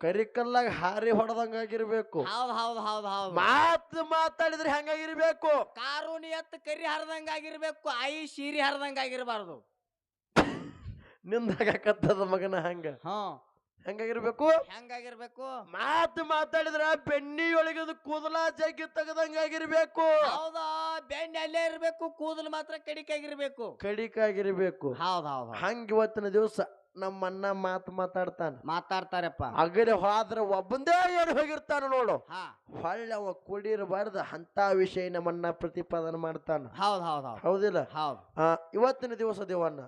ಕರಿಕಲ್ಲಾಗ ಹಾರಿ ಹೊಡೆದಂಗ ಆಗಿರ್ಬೇಕು. ಹೌದು. ಮಾತಾಡಿದ್ರೆ ಹೆಂಗಾಗಿರ್ಬೇಕು? ಕಾರೂನಿ ಎತ್ತು ಕರಿ ಹರಿದಂಗ ಆಗಿರ್ಬೇಕು. ಸೀರಿ ಹರಿದಂಗ ಆಗಿರ್ಬಾರ್ದು. ನಿಂದಾಗತ್ತದ ಮಗನ ಹಂಗ. ಹೆಂಗಾಗಿರ್ಬೇಕು? ಮಾತಾಡಿದ್ರ ಬೆನ್ನಿಯೊಳಗದು ಕೂದಲ ಜಗ್ಗಿ ತೆಗದಂಗ ಆಗಿರ್ಬೇಕು. ಹೌದಾ? ಬೆಣ್ಣೆ ಅಲ್ಲೇ ಇರ್ಬೇಕು, ಕೂದಲು ಮಾತ್ರ ಕಡಿಕಾಗಿರ್ಬೇಕು. ಹಂಗ ಇವತ್ತಿನ ದಿವಸ ನಮ್ಮ ಅಣ್ಣ ಮಾತಾಡ್ತಾರಪ್ಪ. ಅಗಲಿ ಹೋದ್ರ ಒಬ್ಬಂದೇ ಏನು ಹೋಗಿರ್ತಾನ ನೋಡು. ಹೊಳ್ಳಿ ಅವ ಕುಡಿರಬಾರ್ದ ಅಂತ ವಿಷಯ ನಮ್ಮನ್ನ ಪ್ರತಿಪಾದನೆ ಮಾಡ್ತಾನ. ಹೌದಿಲ್ಲ? ಇವತ್ತಿನ ದಿವಸ ದೇವಣ್ಣ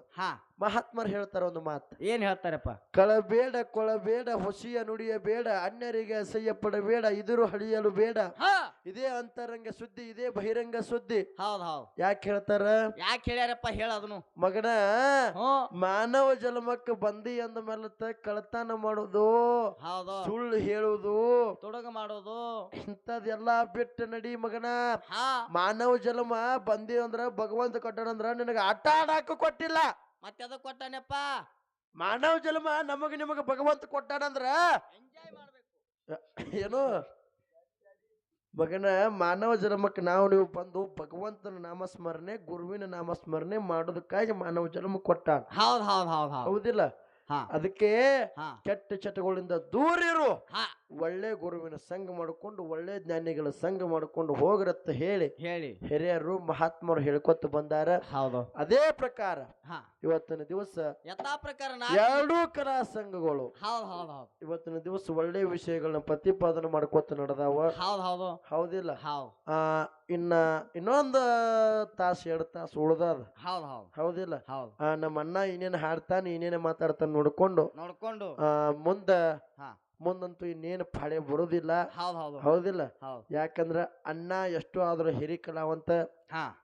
ಮಹಾತ್ಮರು ಹೇಳ್ತಾರ ಒಂದು ಮಾತು. ಏನ್ ಹೇಳ್ತಾರಪ್ಪ? ಕೊಳಬೇಡ ಹೊಸಿಯ ನುಡಿಯ ಬೇಡ, ಅನ್ಯರಿಗೆ ಅಸಹ್ಯ ಪಡಬೇಡ, ಇದುರು ಹಳಿಯಲು ಬೇಡ. ಇದೇ ಅಂತರಂಗ ಸುದ್ದಿ, ಇದೇ ಬಹಿರಂಗ ಸುದ್ದಿ. ಯಾಕೆ ಹೇಳ್ಯಾರಪ್ಪ? ಹೇಳೋದನು ಮಗನ. ಮಾನವ ಜನ್ಮಕ್ಕೆ ಬಂದಿ ಅಂದ ಮೇಲೆ ಕಳತನ ಮಾಡೋದು, ಸುಳ್ಳು ಹೇಳುವುದು, ತೊಡಗ ಮಾಡೋದು, ಇಂಥದೆಲ್ಲಾ ಬಿಟ್ಟು ನಡಿ ಮಗನ. ಮಾನವ ಜನ್ಮ ಬಂದಿ ಅಂದ್ರ ಭಗವಂತ ಕೊಟ್ಟನಂದ್ರ ನಿನಗ ಆಟ ಆಡಾಕ ಕೊಟ್ಟಿಲ್ಲ. ಮತ್ತೆ ಅದ ಕೊಟ್ಟಾನಪ್ಪ. ಮಾನವ ಜನ್ಮ ನಿಮಗ ಭಗವಂತ ಕೊಟ್ಟಾನಂದ್ರ ಎಂಜಾಯ್ ಮಾಡ್ಬೇಕು. ಏನು ಮಗನ? ಮಾನವ ಜನ್ಮಕ್ಕೆ ನೀವು ಬಂದು ಭಗವಂತನ ನಾಮಸ್ಮರಣೆ, ಗುರುವಿನ ನಾಮಸ್ಮರಣೆ ಮಾಡೋದಕ್ಕಾಗಿ ಮಾನವ ಜನ್ಮ ಕೊಟ್ಟಾನ. ಹೌದಿಲ್ಲ? ಅದಕ್ಕೆ ಕೆಟ್ಟ ಚಟಗಳಿಂದ ದೂರ ಇರು. ಒಳ್ಳೆ ಗುರುವಿನ ಸಂಘ ಮಾಡಿಕೊಂಡು, ಒಳ್ಳೆ ಜ್ಞಾನಿಗಳ ಸಂಘ ಮಾಡಿಕೊಂಡು ಹೋಗ್ರತ್ತ ಹೇಳಿ ಹಿರಿಯರು ಮಹಾತ್ಮರು ಹೇಳ್ಕೊತ ಬಂದಾರ. ಅದೇ ಪ್ರಕಾರ ಇವತ್ತಿನ ದಿವಸ ಎರಡೂ ಕಲಾ ಸಂಘಗಳು ಇವತ್ತಿನ ದಿವಸ ಒಳ್ಳೆ ವಿಷಯಗಳನ್ನ ಪ್ರತಿಪಾದನೆ ಮಾಡ್ಕೊತ ನಡೆದಾವ. ಹೌದಿಲ್ಲ? ಇನ್ನೊಂದು ತಾಸು 2 ತಾಸು ಉಳ್ದಾದ. ಹೌದಿಲ್ಲ? ನಮ್ಮ ಅಣ್ಣ ಇನ್ನೇನು ಹಾಡ್ತಾನೆ, ಇನ್ನೇನು ಮಾತಾಡ್ತಾನೆ ನೋಡ್ಕೊಂಡು ಮುಂದಂತೂ ಇನ್ನೇನು ಪಾಳೆ ಬರುದಿಲ್ಲ. ಹೌದಿಲ್ಲ? ಯಾಕಂದ್ರ ಅಣ್ಣ ಎಷ್ಟು ಆದ್ರೂ ಹಿರಿ ಕಲಾವಂತ.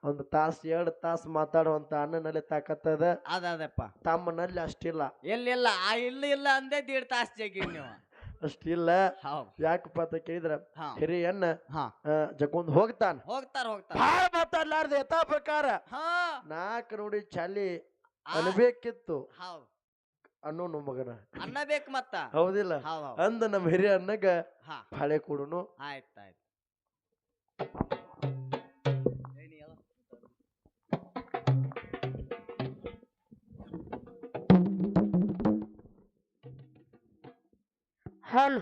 ಒಂದು ತಾಸು 2 ತಾಸು ಮಾತಾಡುವಂತ ಅಣ್ಣನಲ್ಲಿ ತಾಕತ್ತದ. ಅದಪ್ಪ. ತಮ್ಮನಲ್ಲಿ ಅಷ್ಟಿಲ್ಲ. ಎಲ್ಲಿಲ್ಲ ಇಲ್ಲ ಅಂದೇ 1.5 ತಾಸು ಜಗ್ಗಿ ನೀವು. ಅಷ್ಟಿಲ್ಲ ಹೌದ್ ಯಾಕಪ್ಪ ಅಂತ ಕೇಳಿದ್ರ ಹಾ ಹಿರಿಯನ್ನ ಹಾ ಜಗೊಂದ್ ಹೋಗ್ತಾನ ಹೋಗ್ತಾರ ಭಾಳ ಮಾತಾಡ್ಲಾರ್ದ ಯಥಾ ಪ್ರಕಾರ ಹಾ ನಾಲ್ಕು ನೋಡಿ ಚಾಲಿ ಆ, ಅನ್ಬೇಕಿತ್ತು ಹೌದ್ ಅನ್ನೋನು ಮಗನ ಅನ್ನ ಬೇಕು ಮತ್ತ ಹೌದಿಲ್ಲ ಹೌದ್ ಹೌದ್ ಅಂದ ನಮ್ಮ ಹಿರಿಯ ಅನ್ನಗ ಹಾ ಬಾಳೆ ಕೊಡುನು ಆಯ್ತಾಯ್ತು ಹಲೋ